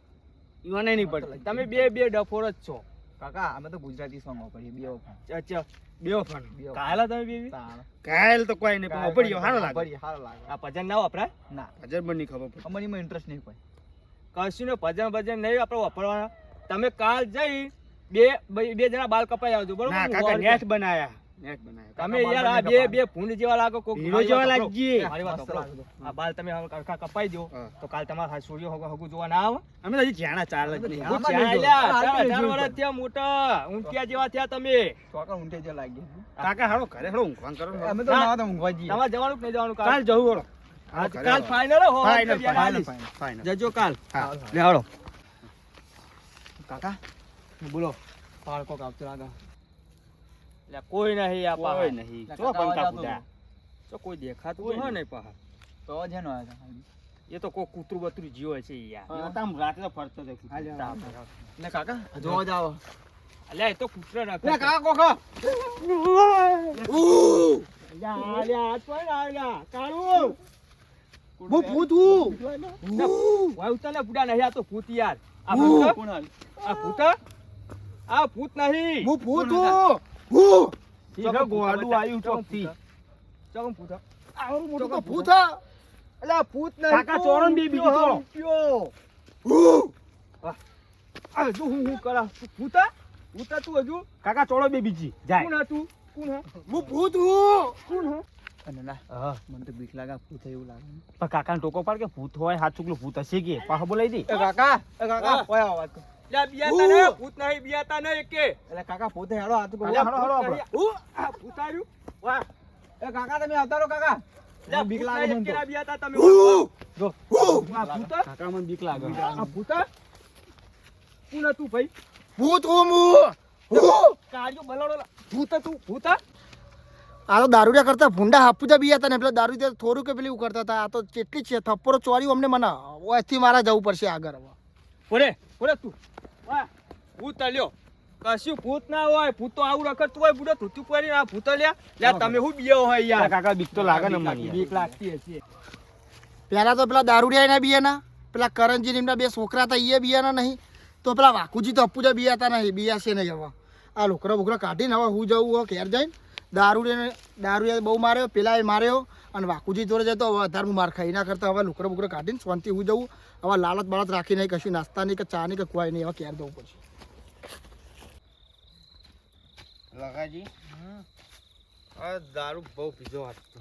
ઈવાને નહીં પડતી તમે બે ડફોર જ છો કાકા અમે તો ગુજરાતી સોંગ વાપરીએ બે વખત અચ્છા બે ફન કાયલા તમે બે તાણ કાયલ તો કોઈ નહીં પણ વાપર્યો સારો લાગે વાપરીએ, સારો લાગે આ ભજન ના વપરાય ના ભજન પણ નહીં ખબર પડે અમારી એમાં ઇન્ટરેસ્ટ નહીં કોઈ કશું ને ભજન નહીં આપણે વાપરવાના તમે કાલ જઈ બે જણા બાલ કપાઈ આવજો બરોબર ના, કાકા, નેટ બનાયા તમે યાર આ બે ભૂંડ જેવા લાગો કોક હીરો જેવા લાગીએ. મારી વાત મસ્ત સાંભળો. લાગજો. આ બાલ તમે હવે કડકા કપાઈ દો હા. તો કાલ તમારા સૂર્ય હગુ જોવા ના આવે અમે તો હજી જ્યાંના ચાલ જ નહીં. હું આમાં ચાલ્યા, નહીં ચાર જોયું. 18 વર્ષ થયા મોટા ઊંટિયા જેવા થયા તમે ચોકા ઊંઠે જે લાગી કાકા હારો ઘરે હારો ઊંઘવાનું કરો ને. અમે તો ના, ના તો ઊંઘવા જઈએ તમારે જવાનું કે નહીં જવાનું કાલ કાલ જવું બોલો કાલ ફાઇનલ હો ફાઇનલ જજો કાલ હા. લે હાલો કાકા બોલો બાળકો કાપતો લાગે લે કોઈ નહીં આ કોઈ પાહા. નહીં. ચો કાકા પંખા આવા ફૂટ્યા. ચો કોઈ દેખાતું કોઈ હોય નહીં. ને પાહા. તો જ એનો આવ્યો એ તો કોઈ કૂતરું બતરું જીવ છે યાર હા. એ તો આમ રાત્રે ફરતો હતો કૂતરું. હાલ્યો, તાપ. ને કાકા જોવા જાવ અલ્યા એ તો કૂતરો રાખે લે છે. કાકા કોકો અલ્યા, અલ્યા, આ કોઈ ના અલ્યા. કાળું. હું ભૂત હું વાય ઉતાર ને બુડા નહીં, આ તો ભૂત યાર. આ ભૂત? આ ભૂત? આ ભૂત નહીં. હું ભૂત હું ઠીક હે, ગોવાડું આયુ ચોકથી. ચોકમ ભૂત હે. આવરું મોટું તો તો ભૂત ભૂત હે. હા. અલ્યા, ભૂત નહીં. કાકા, ચોરો ને બે બીજી ચોરો. રૂપિયો. હું આ હજુ હું કરા. ભૂત હે? ભૂત હે તું હજુ? કાકા ચોળો બે બીજી જાય કોણ હે તું? કોણ હે? હું ભૂત હું કોણ હે? અને ના હા. મને તો બીક લાગે ભૂત એવું લાગે પણ કાકાને ટોકો પાડ કે ભૂત હોય, હાથ ચૂકલું ભૂત હશે કે પાછો બોલાવી દે. એ કાકા હા. કોઈ આવાજ કર. લ્યા, બિયાતા નહીં, ભૂત નહીં, બિયાતા નહીં એકે. એટલે કાકા પોતે હેડો હાથ કરો અલ્યા, હેડો હેડો ભૂત આપણે નહીં. આ ભૂત આવ્યું? વાહ. એ કાકા તમે આવતા રહો કાકા લ્યા, બીક ભૂત લાગે નહીં, મને તો. એકેના બિયાતા તમે. હું જો આ ભૂત હે? કાકા મને બીક લાગે આ ભૂત હે? કોણ હતું ભાઈ? ભૂત હું કાળિયો બલાડો ભૂત હતું, ભૂત હે? આ તો દારૂડિયા કરતા ભૂંડા હાપુજા બી હતા ને પેલા દારૂ થોડું કે પેલી કરતા હતા આ તો કેટલી છે થપ્પડો ચોર્યું અમને મને ઓયથી મારા જવું પડશે આગળ હવે ઓરે ઓરે તું વાહ ભૂત લ્યો કશું ભૂત ના હોય ભૂત તો આવું રખડતું હોય બુડો ધોતું પહેરીને આ ભૂત લ્યા તમે હું બીયો હોય યાર કાકા બીક તો લાગે ને મને બીક લાગતી હશે પહેલા તો પેલા દારૂડિયા એના બિયાના પેલા કરણજી એમના બે છોકરા હતા એ બિયાના નહીં તો પેલા વાકુજી તો અપ્પુજા બિયાતા નહીં બિયાશે નહીં હવે આ લોકરા બોકરા કાઢીને હવે હું જવું હોય ઘેર જઈને દારૂડિયા બહુ માર્યો પેલા એ માર્યો અને વાકુજી જોડે જતો હવે વધારે હું માર ખાઈ એના કરતાં હવે લુકડો બુકડો કાઢીને શાંતિ હું જવું હવે લાલચ બાલત રાખી નહીં કશું નાસ્તા નહીં કે ચા નહીં કે કોઈ નહીં હવે ક્યારે જવું પડશે લગાજી આ દારૂ બહુ પીધો હતો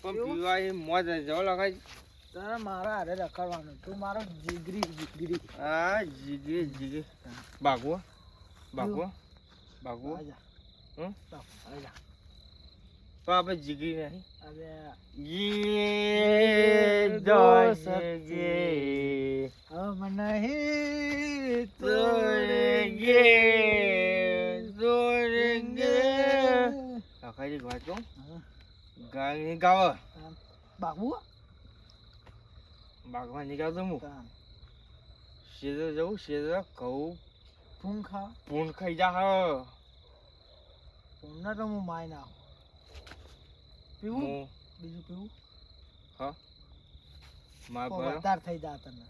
પણ પીવા એ મોજ જાવ લગાજી તારે મારા હારે રખડવાનું તું મારો જીગરી હા જીગે ભાગવો ભાગવો ભાગવો હમ તો આપણે જીગરી નહીં ये दोस्ती हम नहीं तोड़ेंगे तोड़ेंगे લખાજી વાંચો ગાય ગાવ બાબુ બાગમાં નીકળતો હું શેર જવું શેર ઘઉં પૂન ખાઈ જા પૂનને તો હું માય ના પીવું બીજું પીવું હા માર તો પર વધારે થઈ જા તને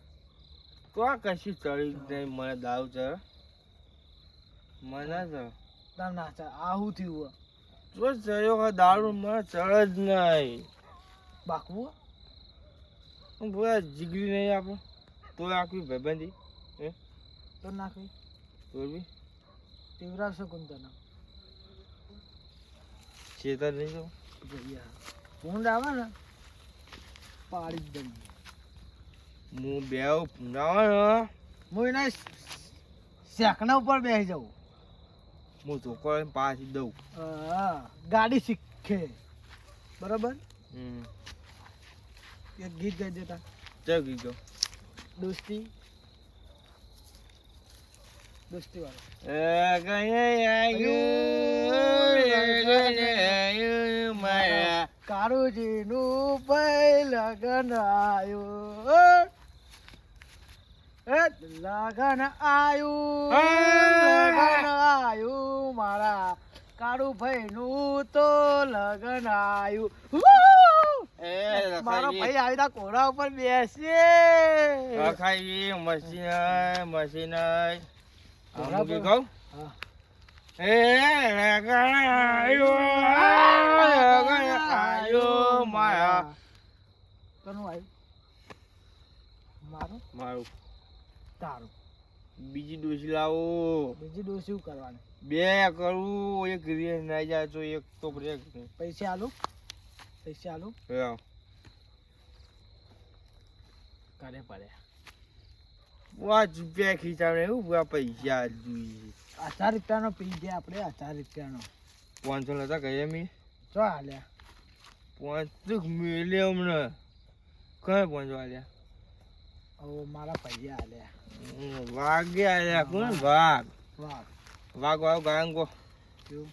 તો આ કશું ચડી નહીં મને દારૂ ચડ મને ચડ તાર ના ચાલ આવું થયું જો ચડ્યો હોય દારૂ મને ચડ જ નહીં બાકવું હું પૂરા જીગરી નહીં આપણે તો આખી ભાઈબંધી તો નાખવી તો બી પીવરાવશો કોણ તને ચેતર નહીં તો ઊંડ આવે ને પાડી જ દઈએ હું બેવ પૂંડાવા હું એને શેકના ઉપર બેસી જાઉં હું ચોખ્ખો પાછી દઉં ગાડી શીખે બરાબર હમ એક ગીત ગાઈ દેતા ચાલ ગયો દોસ્તી દોસ્તી વાળો કારુજી નું લગન આયું લગન આયું મારા કાળુ ભાઈ નું તો લગન આયું મારો ભાઈ આવી તા કોરા ઉપર બેસે ખાઈ મશીન મશીન ઘોડા પર- કહું હા. માયા કોનું આવ્યું મારું મારું તારું બીજી ડોસી લાવો બીજી ડોસી શું કરવાની બે કરું એક રીએ ના જાય તો એક તો બ્રેક પૈસા આલું પૈસા આલું કરે પડે પાંચ રૂપિયા ખીચાડે એવું પૂરા પૈસા જોઈએ 1000 રૂપિયાનો પી ગયા આપણે 1000 રૂપિયાનો 500 લેતા કહીએ મી જો હાલ્યા 5 મેલે હમણાં કઈ 500 આલ્યા હવે મારા પૈયા હાલ્યા વાગે આલ્યા કોણ વાઘ વાહ વાઘ વાળું ગાયન કો કેવું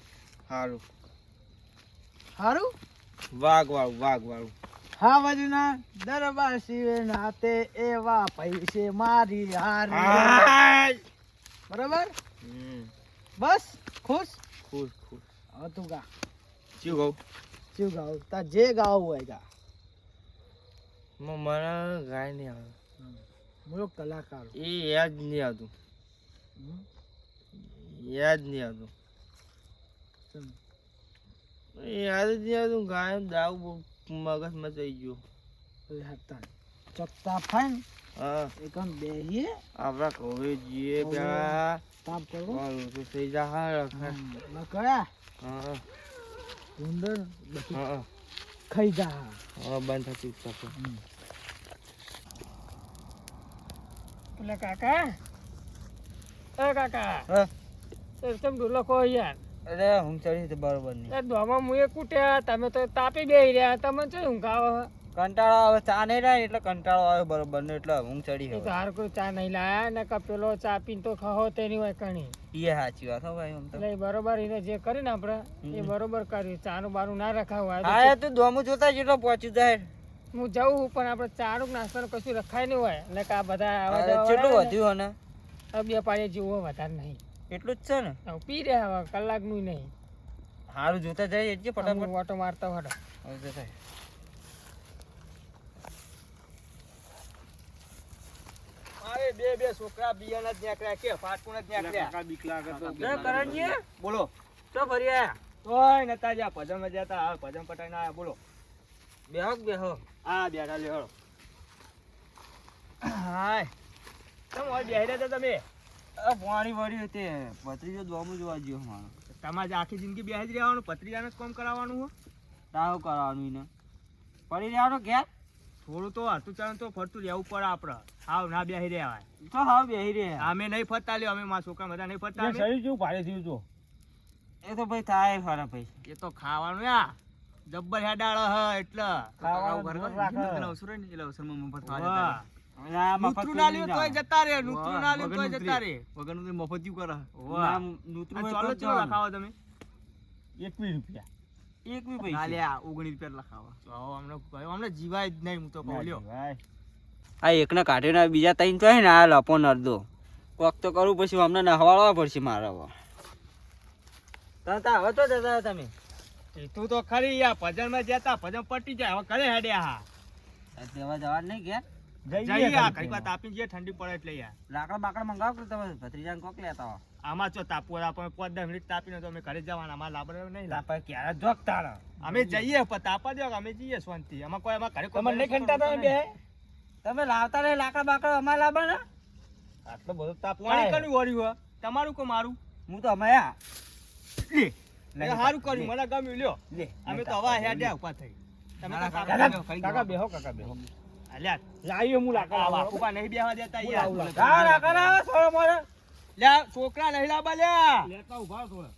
સારું સારું વાઘ વાળું હા બાજુના દરબાર શિવે નાતે એવા પૈસે મારી હારી હાય. બરાબર હમ. બસ ખુશ ખુશ હવે તું ગા શું કહું શું ગાવ તા જે ગાવું હોય ગા મને ગાય નહીં આવે હું એક કલાકાર છું. એ યાદ નહીં આવતું હમ? યાદ નહીં આવતું ચમ. એ યાદ જ નહીં આવતું ગાય દાવું મગજમાં થઈ ગયું ઓય હતા ચપતા ફાઈન હા એકમ બેહીએ આપણા કહે જઈએ પેલા તાપ કરવો તો થઈ જા હા ના કયા હા ગુંદર બધી હા ખાઈ જા હા બંધ થતી શકે એટલે કાકા એ કાકા હા તમે ડોલો કહો યાર અરે હું ચડી તો બરોબર નહીં એ દોમાં મુએ કૂટ્યા તમે તો તાપી બેહી રહ્યા તમે શું ઊંઘાવો કંટાળો આવે ચા નહીં રહે એટલે કંટાળો આવે બરોબર ને એટલે હું ચડી એ તો હાર કોઈ ચા નહીં લાયા ને કે પેલો ચા પીને તો ખહો તેની હોય કણી એ સાચી વાત હો ભાઈ આમ તો એટલે એ બરોબર એને જે કરી ને આપણે એ બરોબર કર્યું ચાનું બારું ના રખાવું હા તું દોમું જોતા જેટલો પહોંચી જાય હું જવું પણ આપણે ચાનું નાસ્તાનું કશું રખાય નહીં હોય એટલે કે આ બધા આવા કેટલું જવા વધ્યું ને બે પાડે જેવું વધારે નહીં એટલું જ છે ને હવે પી રહ્યા હવે કલાકનું નહીં સારું જોતા જાય એટલે ફટાફટ ઓટો મારતા હતો હવે જતા અરે બે છોકરા બિયાના જ નીકળ્યા કે ફાટકું જ નીકળ્યા બીક લાગે તો કરણજી બોલો તો ફરી આયા ઓય નતા જા ભજન માં જતા ભજન પટાઈને આયા બોલો બેહો કે બેહો. હા બેઠા લ્યો હેડો. હાય તમે ઓય બેહી રહ્યા તમે આ પાણી વળ્યું તે ભત્રીજો દોમું જોવા ગયો મારો. તમારે આખી જિંદગી બેહી જ રહેવાનું પત્રિકાનું જ કામ કરાવવાનું હો તાવ કરવાનું એને પડી રહેવાનો ઘેર થોડું તો હતું ચાલે તો ફરતું રહેવું પડે આપણે હાવ ના બેહી રહ્યા તો હાવ બેહી રે. અમે નહીં ફરતા લ્યો અમે મારા છોકરા બધા નહીં ફરતા અમે. શરીર જેવું ભારે થયું તો એ તો ભાઈ થાય ખરા ભાઈ. એ તો ખાવાનું યા જબ્બર હેડાળ હ એટલે વાહ. આ મફત નૂતરું ના લ્યો તોય જતા રે નૂતરું ના લ્યો તોય જતા રે ના, નૂતરું હોય ચાલો તો ચલો જવાનું. લખાવો તમે 21 રૂપિયા. એક બી પૈસા. અમને જીવાય જ નહીં હું તો કહું લ્યો ભાઈ આ એકને કાઢ્યો ને બીજા ત્રણ તો હે ને આ લપો નરદો કોક તો કરવું પછી અમને નહવાડવા પડશે મારે હવે. હવે તો જતા તમે તું તો ખરી યા ભજન માં જતા ભજન પટી જાય હવે કરે હેડ્યા દેવા જવા નહીં ઘેર. જઈએ આ ઘડીક વાર તાપી જઈએ ઠંડી પડે એટલે યાર લાકડા બાકડા મંગાવો કે તમે ભત્રીજાને કોક લેતા આવો. આમાં ચો તાપવું આપણે 5-10 મિનિટ તાપીને તો અમે ઘરે જવાના અમારે લાબરે નહીં તાપા ક્યારે જોક તારા. અમે જઈએ પણ તાપા દો અમે જઈએ શાંતિ અમાર કોઈ અમાર ઘરે કોઈ તમને નહીં ખંટાતા તમે બે તમે લાવતા રહે લાકડા બાકડા અમારે લાવવા ને. આટલો બધો તાપ પાણી કનું વળ્યું હો તમારું કો મારું હું તો અમે આ એ સારું કર્યું મને ગમ્યું લ્યો અમે તો હવા હેડ્યા ઉભા થઈ તમે તો કાકા બેહો કાકા બેહો અલ્યા લાવ્યો હું આ વાકુબા નહીં બેહવા દેતા યાર હા લાકડા લાવો, થોડો મોડો. લ્યા છોકરા નહીં લાવવા લ્યા લેતા ઉભા થોડા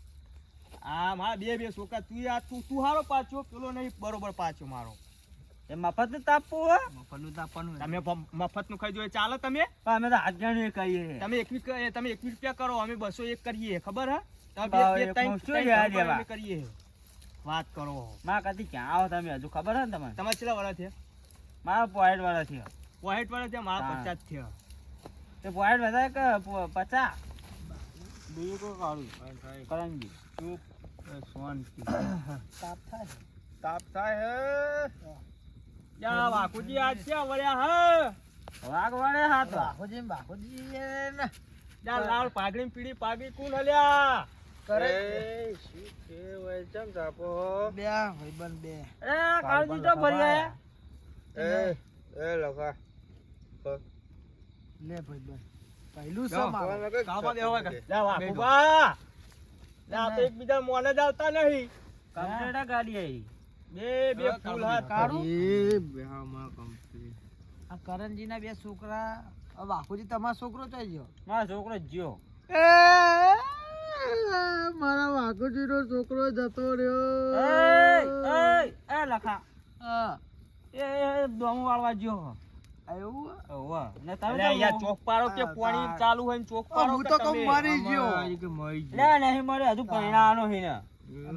આ મારા બે છોકરા તું યાર તું હારો પાછો પેલો નહીં બરોબર પાછો મારો એ મફત નું તાપવું હો. તમે મફત નું ખાઈ જોઈએ ચાલો તમે પણ અમે તો હાથ ગણ્યું કહીએ. તમે 21 રૂપિયા કરો અમે 201 કરીએ ખબર હે તમે ભાવ બે એક ત્રણ નું શું ત્રણ લેવા ભાવ દેવા? અમે કરીએ વાત કરો માં કદી ક્યાં આવો તમે હજુ ખબર હે ને તમને? તમારે કેટલા વાળા થયા મારા પોઈન્ટ વાળા થયો. પોઈન્ટ વાળા થયા મારા હા. 50 થયા તે પોઈન્ટ વધારે કે 50? બીજું કોઈ કાઢું કરંજી તાપ થાય હે યા વાકુજી આજ છે વળ્યા હે વાઘ વળે હાથ યા લાલ પાઘડી પીળી પાઘડી કોણ હલ્યા એ શું કે વય ચમ તાપો એ કાળજી તો ભરી આયા. એ લખા કાપા દેવા કે યા વાકુબા યા તો એકબીજા મોને જ આવતા નહીં કમ્પ્લેટ ગાડી આવી. બે ફૂલ હાથ કરણજી ના બે છોકરા બાપુજી તમારો છોકરો તો ગયો મારો છોકરો જ્યો. મારા વાઘુજી નો છોકરો જતો એ લખા એ દોમું વાળવા જ્યો. એવું ઓવા ને તમે અલ્યા યાર તો ચોક પાડો કે પાણી ચાલુ હોય ને ચોક પાડો હું કે તો તમે? કમ મરી ગયો લે નહીં મળે હજુ પૈણાવાનો હે ને.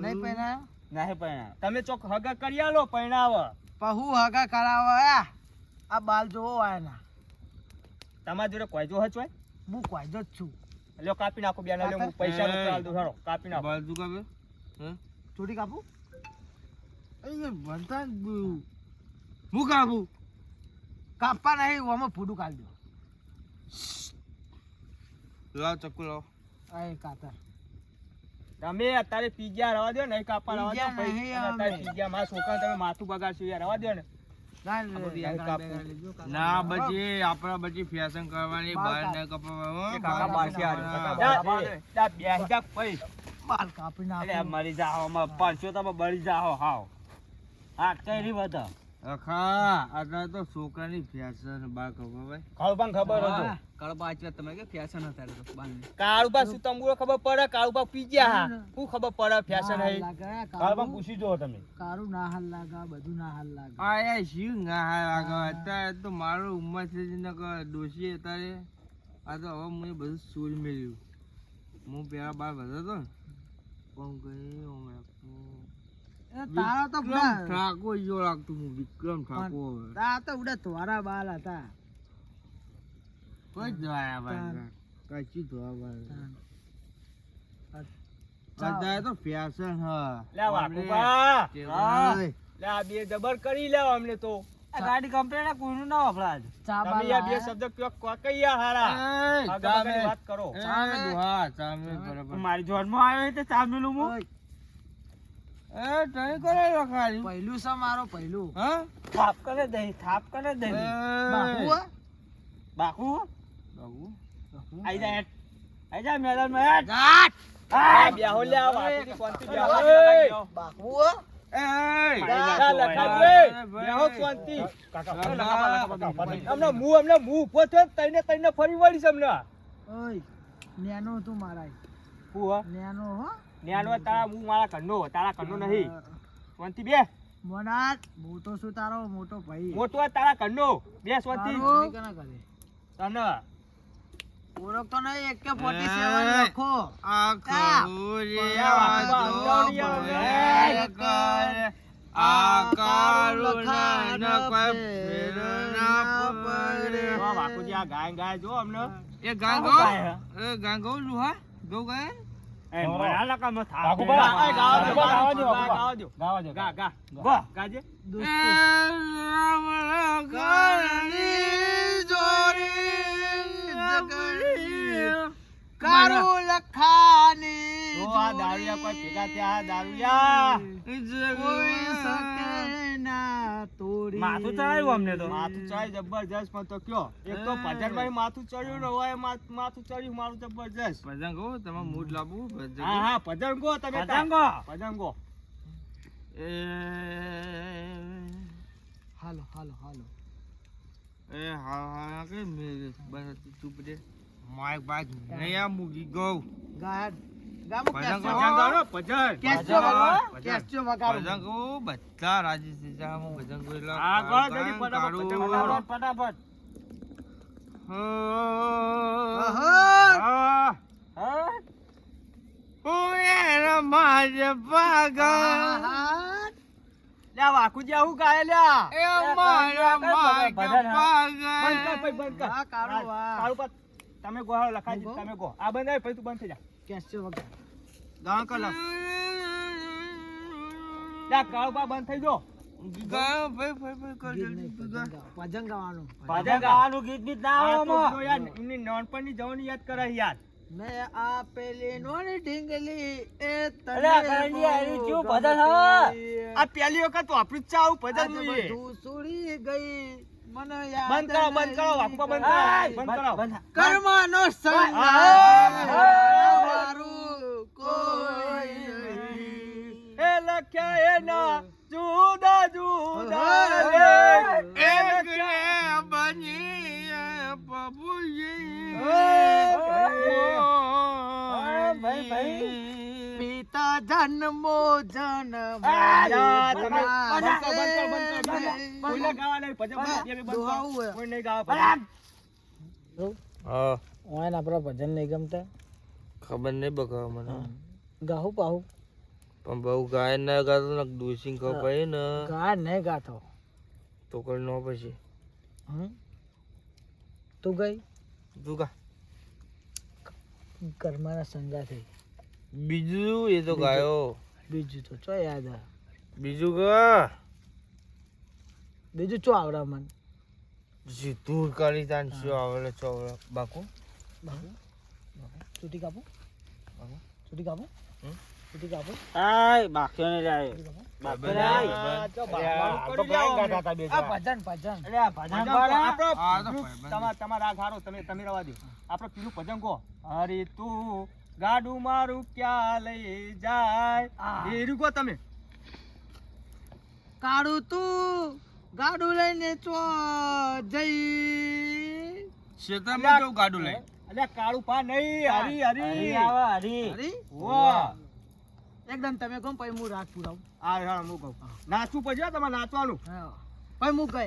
નહીં પહેરાયો નહીં પૈણા. તમે ચોક હગા કરી આલો પૈણાવ પણ હું હગા કરાવવા આ બાલ જોવો આયના તમારા જોડે કોઈ જો હચવાય હું kwaજો જ છું લ્યો કાપી નાખો બેના લ્યો હું પૈસા નો ચાલ દઉં હેડો કાપી નાખો બાજુ કાપે ચોરી કાપું એ ભણતા હું કાપું કાપવા નહીં આમાં ફૂડું કાઢી દો લાવ ચક્કુ લાવ આ કાતર તમે અત્યારે પીઝા રવા દો નહીં કાપવા રવા દો પીઝા નહીં અત્યારે અમે. પીઝા મારા છોકરા તમે માથું બગાડશો યાર રવા દો ને ના બચી આપણા બચી ફેશન કરવાની બહાર ના કપાવા કાકા બારથી આવ્યો કાકા બેસી જા પૈ બાલ કાપી એટલે નાખું મરી જાઓ માં 500 તમે બળી જાઓ હાવ. હા કઈ રી બધા અખા આ તો છોકરાની ફેશન બહાર કપાવા ભાઈ કાળુબા ખબર હતો કાળુબા શું તંબુરો ખબર પડે કાળુબા પીઝા શું ખબર પડે ફેશન હે કાલમાં પૂછી જો તમે કારું ના હાલ લાગે બધું ના હાલ લાગે આ યાર શું ના લાગે અત્યારે તો મારો ઉંમર છે ને ડોશી અત્યારે આ તો હવે મેં બધું સોલ મેળ્યું હું પેલા બાર વધતો ને પણ ગઈ તારા તો વિક્રમ ઠાકોર જેવો લાગતું હું વિક્રમ ઠાકોર તારા તો ઉડા ધોરા બાલ હતા કોઈ જોયા ભાઈ કચી ધોવા ભાઈ અત્યારે તો ફેશન હ લે વાકુબા હા. લે આ બે જબર કરી લેવ અમને તો આ ગાડી કમ્પ્લેટ કોઈનું ના વપરાય. ચા તમે બાલ યાર બે શબ્દ કયો કઈયા હારા આગળ બગાડી વાત કરો ચામે બરાબર મારી જોડમાં આવ્યો હોય તો ચા મેલું હું. એ તને કરે રખાડી પહેલું છે મારો પહેલું. હા થાપ કરે દહીં થાપ કરે દહીં બાપુ હો? બાકુ બાબુ આઈ જા હેઠ આઈ જા મેદાન માં હેઠ ગાંઠ. આ બેહો લે આ વાતની કોન્તી બેહો બાપુ હો? એ બેહો કોન્તી અમને મું ઉભો થયો તઈને ફરી વળીશ અમને ઓય, નેનો તું મારા. હું હો નેનો હો? ન્યાનો તારા હું તારા ઘરનો નહીં શાંતિ બે મોનાટ, હું તો શું તારો મોટો ભાઈ. મોટો આ તારા ઘરનો બે શાંતિ તારો? કના કરે? તને ઓળખતો નહીં, એક કે 47 લખો. આ વાકુજી આ ગાય ગાય જો અમને એ ગાંગો એ ગાંગો લુહા ગો ગાય એ મોરા લકા મ થા વાકુ બા, એ ગાવા દો, ગાવા દો ગા ગા ગો ગાજે કારું લખાની જો આ દારૂયા કોઈ ભેગા થયા દારૂયા કોઈ શકે ના તોડી. માથું ચડાયું અમને તો માથું ચડાય જબરજસ્ત પણ તો કયો એક તો ભજનભાઈ માથું ચડ્યું ને હોય માથું ચડ્યું મારું જબરજસ્ત ભજન ગો તમારે મૂડ લાવવું ભજન હા હા ભજન ગો તમે ભજન ગો એ હાલો હાલો હાલો. એ હા કે મેરે બસ ચૂપ દે માઈક બાઈક નયા મૂકી ગો ગાડ ગામો ભજન કેસો ગો ભજન ગો ભજન કેસો વગાડો, કેસો વગાડો. ભજન ગો બધા રાજી છે જા હું ભજન ગો એટલે હા ગો જલ્દી ફટાફટ ફટાફટ હા હા ઓય માજ પાગા લે વાકુજી આવું ગાય લ્યા એ મારા માગ પાગા બંધ કર ભાઈ બંધ કર વાહ, કાળું, વાહ. કાળું પર તમે ગો હાલો લખાજી હું ગો? તમે ગો આ બંધ આવી પછી તું બંધ થઈ જા કેસો વગાડો. ગાણ કર લખ લે કાળું પા બંધ થઈ જો ગા ભાઈ ભાઈ કર ગીત નહીં, જલ્દી ભજન ગાઓ, ભજન ગાવાનું. ભજન ગાવાનું ગીત બીત ના આવે યાર એમની નાનપણની જવાની યાદ કરે યાર મેં આપેલી નોની ઢીંગલી એ અરે આ કરંડિયા, એની ચેવું ભજન હે? આ પહેલી વખત વાપરું જ છે આવું ભજન નું એ. બધું છોડી ગઈ મને યાદ બંધ કરો વાકુબા બંધ કરો બંધ કરો કર્મનો સંગ હા. મારું કોઈ નહીં. એ લખ્યા એના જુદા જુદા લેખ. એ એક લખ્યા ને બની પબુજી ભાઈ ભાઈ પિતા જન્મો જન્મ યાર તમે બંધ કર બંધ કર કોઈને ગાવા નહીં ભજન બંધ દોહાવું કર હે. કોઈ નહીં ગાવા ભજન હા ઓય આપણા ભજન નહીં ગમતા ખબર નહીં બકા મને ગાહું પાહું પણ બહુ ગાય ના ગાતો ને દોષી ખપાય ને ગા નહીં ગાતો તો કરી નો પછી તું ગઈ તું કા કર્મના સંગા થઈ બીજું એ તો ગાયો બીજું તો ચો યાદ આવે બીજું કા બીજું ચો આવડે મને તું કરી તાન શું આવે છો બાકુ ચૂંટી કાપું ચૂંટી કાપું ચૂંટી કાપું આય બાક્યો ને રે બાપરે. આ ભજન ભજન અરે આ ભજન આ તો આપણો ભાઈબંધ. તમારા આ ગારો તમે રવા દો આપણે પેલું ભજન કહો હરે તું ગાડું મારું ક્યાં લઈ જાય એ રૂકો તમે કાળું તું ગાડું લઈને ચો જઈ શેતામાં કેવું ગાડું લઈ અલ્યા કાળું પા નહીં હરી હરી હરી? વાહ એકદમ તમે કહો પછી હું રાત પુરાવું આ હા હું કહું નાચવું પછી હો, તમારે નાચવાનું પછી હું કહે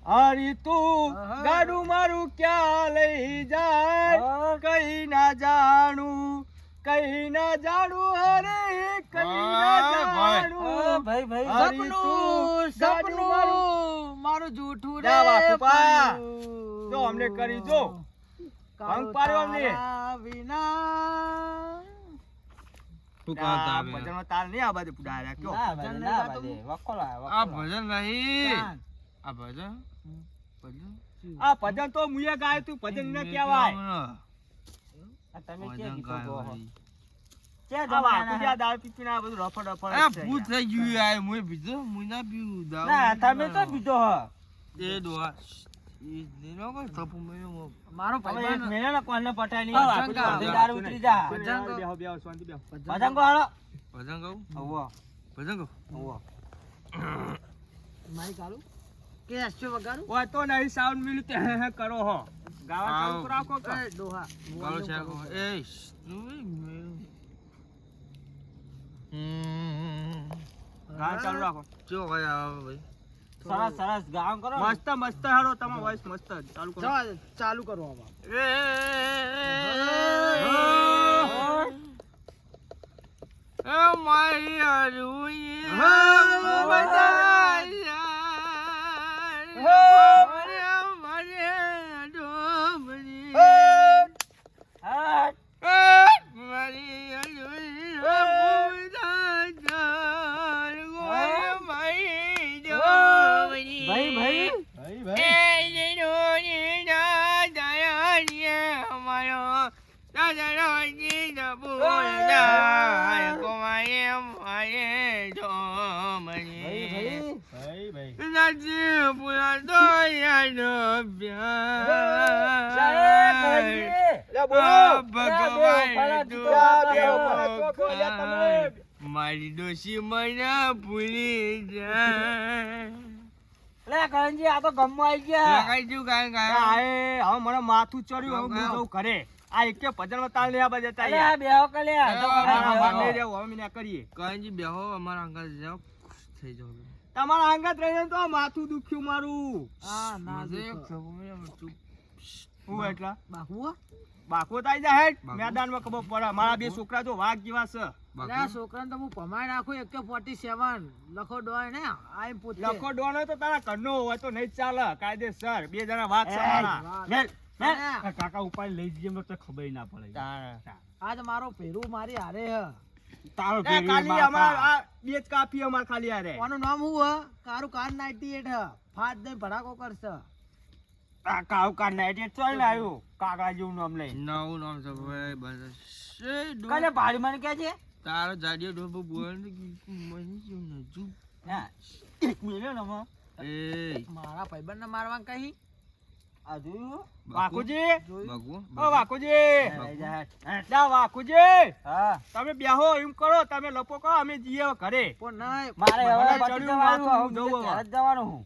હરી તું આહા. ગાડું મારું ક્યાં લઈ જાય કઈ ના જાણું હરે કઈ ના જાણું ભાઈ. ભાઈ હરી તું સપનું ગાડું મારું સપનું મારું જૂઠું જા રે બાપુપા. પડ્યું. જો અમને કરી જો ભંગ પાડ્યો અમને. તારા વિના તું આ કાંતા આવે ભજનનો તાલ નહીં આ બાજુ પુડાયા કયો ભજન નહીં ગાતું? આ ભજન નહીં કાન. આ ભજન ભજન આ ભજન તો મુએ ગાય તું ભજન ન કહેવાય આ આ તમે ભજન ગાય વાળી. ક્યાં આ જમાના વાકુજી આ દારૂ પી પીને આ બધું રફડ રફડ આ જ છે ભૂત યાર. થઈ ગયું યાર મુએ બીજો મુએ ના પીવું દારૂ ના તમે તો પીધો હ એ ડોહા એ દીનો કોઈ થપુ મેયો મારો હવે એક ભાઈબંધ મહિના ને કોને પટાઈ હા, નહીં વાકુજી, બધે દારૂ ઉતરી જા ભજન કહો. બેહો બેહો શાંતિ બેહો ભજન કો હાલો ભજન કહું ઓવો ભજન કહું ઓવો મારી કાલું કે હસ્યો વગાડું ઓય તો નહીં સાઉન્ડ મિલ્યું તે હે હે કરો હો ગાવા ચાલુ આવ. રાખો કે એ ડોહા કાળો છે એ ગાવા ચાલુ રાખો જો ભાઈ આવે ભાઈ સરસ સરસ ગામ કરો ને. મસ્ત મસ્ત હેડો તમારો વોઇસ મસ્ત ચાલુ કરો જવા દે, ચાલુ કરો આમાં મારી અરુઈ હા ભાઈ ભાઈ ભાઈ ભાઈ ભાઈ ભાઈ ભાઈ મારી ડોશી મને ભૂલી જાય લે કરણજી આ તો ગમમાં આવી ગયા લગાઈ દઉં કાંઈ આ હવે મને માથું ચડ્યું હવે હું જઉં ઘરે આ એકે ભજનમાં તાલ નહીં આ બધા અલે આ બેહો કલ્યા બેહો, નહીં બેહો. રહેવું હવે મેં કરીએ કાંઈ બેહો અમારા અંકલ જાઓ ખુશ થઈ જાઓ તમારા અંગત રહીને તો માથું દુખ્યું મારું હા ના મજે દેખો. ખબર ચૂપ હું એટલા બાહુ હો? બાકો તો આઈ જાય હેડ બાકો? મેદાનમાં ખબર પડે મારા બે છોકરા તો વાઘ જેવા છે અરે આ છોકરાને તો હું ભમાઈ નાખું એક 47 લખો ડોય ને આઈ પોતે લખો ડોનો તો તારા ઘરનો હોય તો નહીં જ ચાલે કાયદેસર બે જણા વાઘ છે એ, મારા. મેલ મેલ અરે, કાકા ઉપાડી લઈ જઈએ એમ તો ખબર ના પડે તારા. આજ મારો પેરું મારી હારે હ તારો ભેરી ખાલી બાપા. અમાર આ બે જ કાપી અમાર ખાલી આરે કોનું નામ હું હ કારું કાર 98 હ ફાટ દઈ ભડાકો કરશે આ કાવ કા નાઈટ ચોઈ લાવ્યો કાકા જેવું નામ લઈ નવું નામ છે ભાઈ બસ કાલે ભાડી મને કે છે તારો જાડિયો ડોબો બોલ ને મને શું નજુ હા એક મિનિટ નમો એ મારા ભાઈબંધને મારવા કહી આ જોયું વાકુજી બાગુ ઓ વાકુજી લઈ જા હેડ. જા વાકુજી હા તમે બેહો એમ કરો તમે લપો કહો અમે જઈએ હવે ઘરે પણ નહીં મારે હવે મને પતી ચડ્યું જવાનું માથું, હું જવું હવે. ઘરે જ જવાનું હું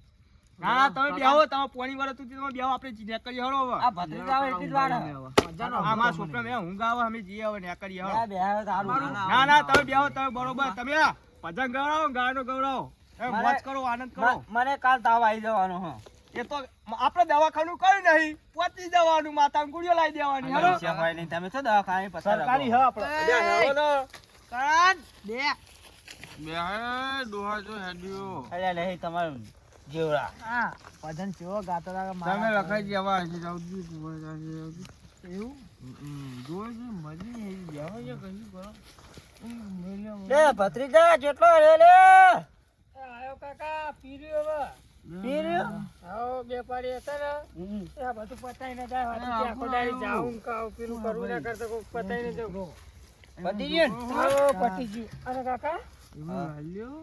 ના ના તમે બેહો તમે પોણી વાળા તું તમે બેહો આપણે જીને કરી હળો હવે આ ભત્રીજા આવે એટલી જ વાર હે. મજાનો આ મારા છોકરા મેં ઊંઘ આવે અમે જઈએ હવે ને કરી હળો બે બે આવે તારું ના ના તમે બેહો તમે બરોબર તમે આ ભજન ગવડાવો ગાનો ગવડાવો એ મારે- મોજ કરો આનંદ કરો મને કાલ તાવ આવી જવાનો હ એ તો આપણે દવાખાનું કર્યું નહીં પહોંચી જવાનું માતા ગુડિયો લાવી દેવાની હળો પૈસા હોય નહીં તમે શું દવાખાને પસાર સરકારી હ આપણે એ, હેળો ને. કરણ દે બે ડોહા જો હેડ્યો અલ્યા નહીં તમારું જેવડા હા ભજન ચેવો ગાતો હતા કે તમે મારા લખાઈ જવા હશે જાવજી તું જાવજી એવું જોજે મજી હે બેહો જે કઈ કરો લે ભત્રીજા જેટલો રે લે આયો કાકા પીર્યો હવે પીર્યો? આવો બે પાડી હતા ને એ બધું પતાઈને જાય અરે, વાતી આખો દાડી આખું જાઉં કાવ પેલું કરવું ના કરતો કોક પતાઈને જવું પતી ગયું ને? આવો પતી ગયું અને કાકા એવું હાલ્યો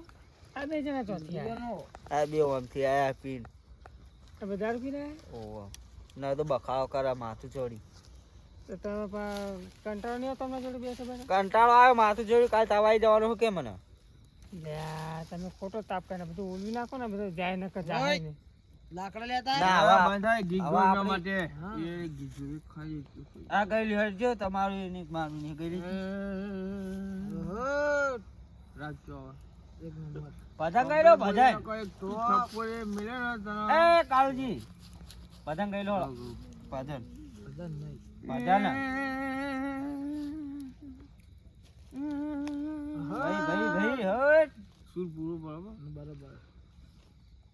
આ બે જણા ચોથી આયા. આ બે ઓમથી આયા પીન આ બધા દારૂ પીને આયા? ઓહો ના તો બખાવ કરા માથું ચોડી તો તમે કંટાળો નહીં આવતો તમારા જોડે બેસો બધા કંટાળો આવ્યો માથું ચોડી કાલ તાવ આવી જવાનું શું કે મને લ્યા, તમે ખોટો તાપ કરીને બધું ઓલવી નાખો ને બધું જાય નકર જાય નહીં લાકડા લેતા ના આવા હવે બંધાય ગીત હવે ગોળના આપણે- માટે હા. એ ગીત ગોળી ખાઈ આ ગયેલી હટજો તમારું એની મારું નહીં ગયેલી રાખજો એક નંબર ભજન ગયેલો ભજન કોઈ થપ્પો એ મિલે ને તને એ કાળુજી ભજન ગયેલો ભજન બધા નહીં ભજન ભાઈ ભાઈ ભાઈ હટ સુર પૂરો બરાબર બરોબર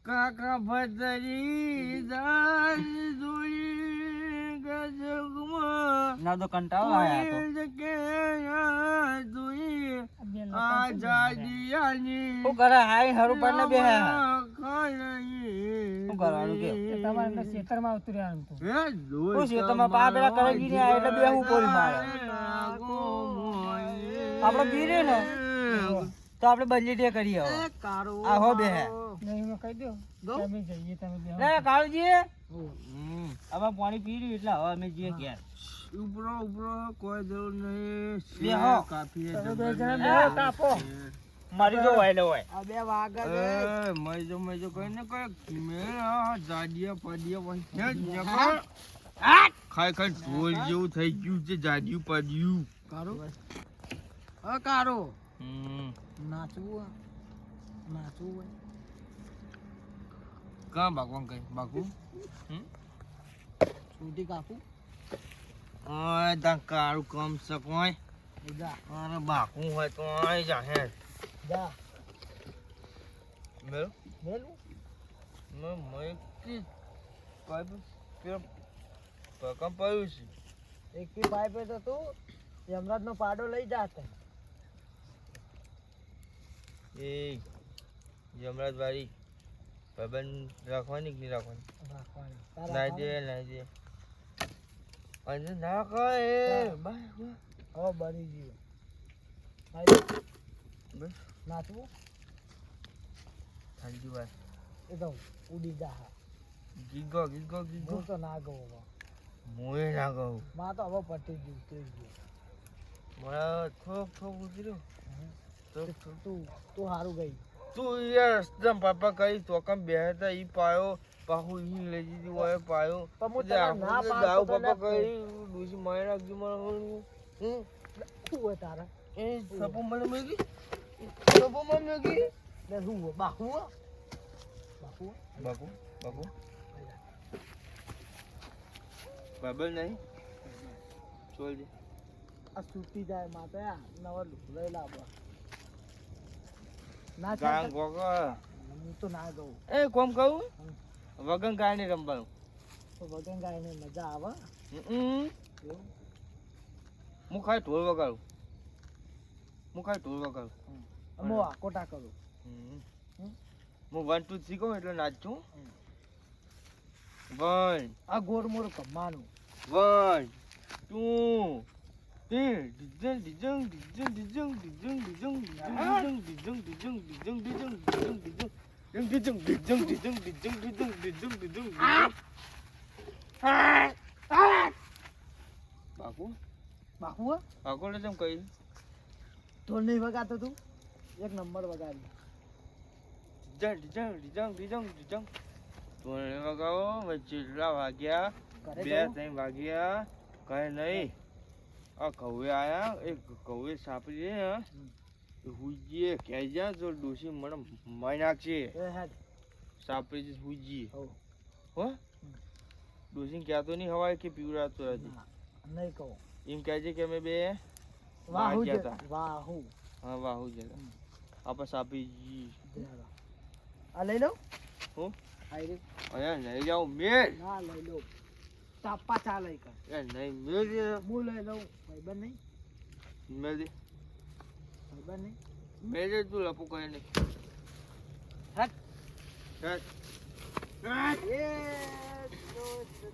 કાકા ભતરી દાન જોઈ ગજગમાં ના તો કંટાળો આવ્યા તો કે જોઈ આ જાડિયાની શું કરે હાઈ હરું પર ને બે શું શું કરવાનું કે તમારે અંદર ખેતરમાં આવતું રહેવાનું હતું શું છે તમે પા પેલા કરંગી ને એટલે બે હું બોલી મારે મારે આપણે પી રહ્યો ને તો આપણે બદલી દે કરીએ હવે. આ હો બે નહીં એમાં કહી દો કે અમે જઈએ તમે બે લે કાળુજી હમ. હવે પાણી પી રહ્યું એટલે હવે અમે જઈએ ઘેર. ઉપરો ઉપરો કોઈ જરૂર નહીં બેહો. કાફી તમે બે જણા બેહો, તાપો. મારી તો વાયલો હોય. આ બે વાગા છે મજો કઈ ને કઈ મેં જાડિયા પાડિયા ખાઈ ખાઈ ઢોલ જેવું થઈ ગયું છે જાડિયું પાડિયું કારો હા કારો હમ નાચવું હોય કાં બાકવા કઈ બાકુ છૂટી કાપું ઓય તા કાળું કમ સકોય જા અરે બાકુ હોય તો આય જા હે જા મેલો મેલું મેં કી પાઇપ પેલા પકમ પાયું છે એક પી પાઇપે તો તું યમરાજ નો પાડો લઈ જાતે એ જમરાજ વાળી ભાઈબંધ રાખવાની કે નહીં રાખવાની રાખવાની નાઈ દે અને ના કહે હવે બની ગયું બસ નાચવું થાકી વાત એ તો ઉડી જા ગીગો હું તો ના ગઉં મોએ ના કહું માં તો હવે પટી ગયું થઈ ગયું મારા થોક ઉતર્યું તું સારું ગઈ તું યાર એકદમ પાપા કઈ તો કમ બેહતા ઈ પાયો પાહુ ઈ લઈ જીધી હોય પાયો પણ હું જે તને આખું ના જે પાડતો દાવ તો પાપા ના કઈ ડૂસી મારી નાખજો મારા હું શું હોય તારા એ સપો મને મેગી સપો મને મેગી ને શું હોય બાહુ બાહુ બાપુ બાબલ નહીં ચોલ દે આ સૂતી જાય માતે નવા લઈ લાવવા ના ગાંગ ચાલ ગોગા હું તો ના ગઉં એ કોમ કહું વગન ગાય ને રમવાનું તો વગન ગાયને મજા આવે હું ખાઈ ઢોલ વગાડું હું આકોટા કરું હું 1 2 3 કહું એટલે નાચું 1 આ ગોળ મોર કમાનું 1 2 બાહુ આગળ જેમ કહી ઢોલ નહીં વગાતો તું એક નંબર વગાડી વગાવો કેટલા વાગ્યા ઘરે 2 જવું? 3 વાગ્યા કઈ નહીં આ કૌવે આયા એ કૌવે સાપડી ને હુજીએ ક્યાંય જા જો ડોસી મને મારી નાખશે એ હેડ સાપડી હુજી હો હો ડોસી કહેતો નહીં હવાય કે પીવડાતો હતી નહીં કહું એમ કહે છે કે અમે બે વાહુ ગયા તા. વાહુ હા વાહુ જતા આપણે સાપી આ લઈ લઉં હું આઈ રે અહીંયા નહીં જાઉં મેલ ના લઈ લઉં તાપા ચા લઈ કર એ નહીં મેલ દે હું લઈ લઉં ભાઈબંધ નહીં મેલ દે ભાઈબંધ નહીં મેલ દે તું લપુ કહે નહીં હટ હટ. એ દોસ્તી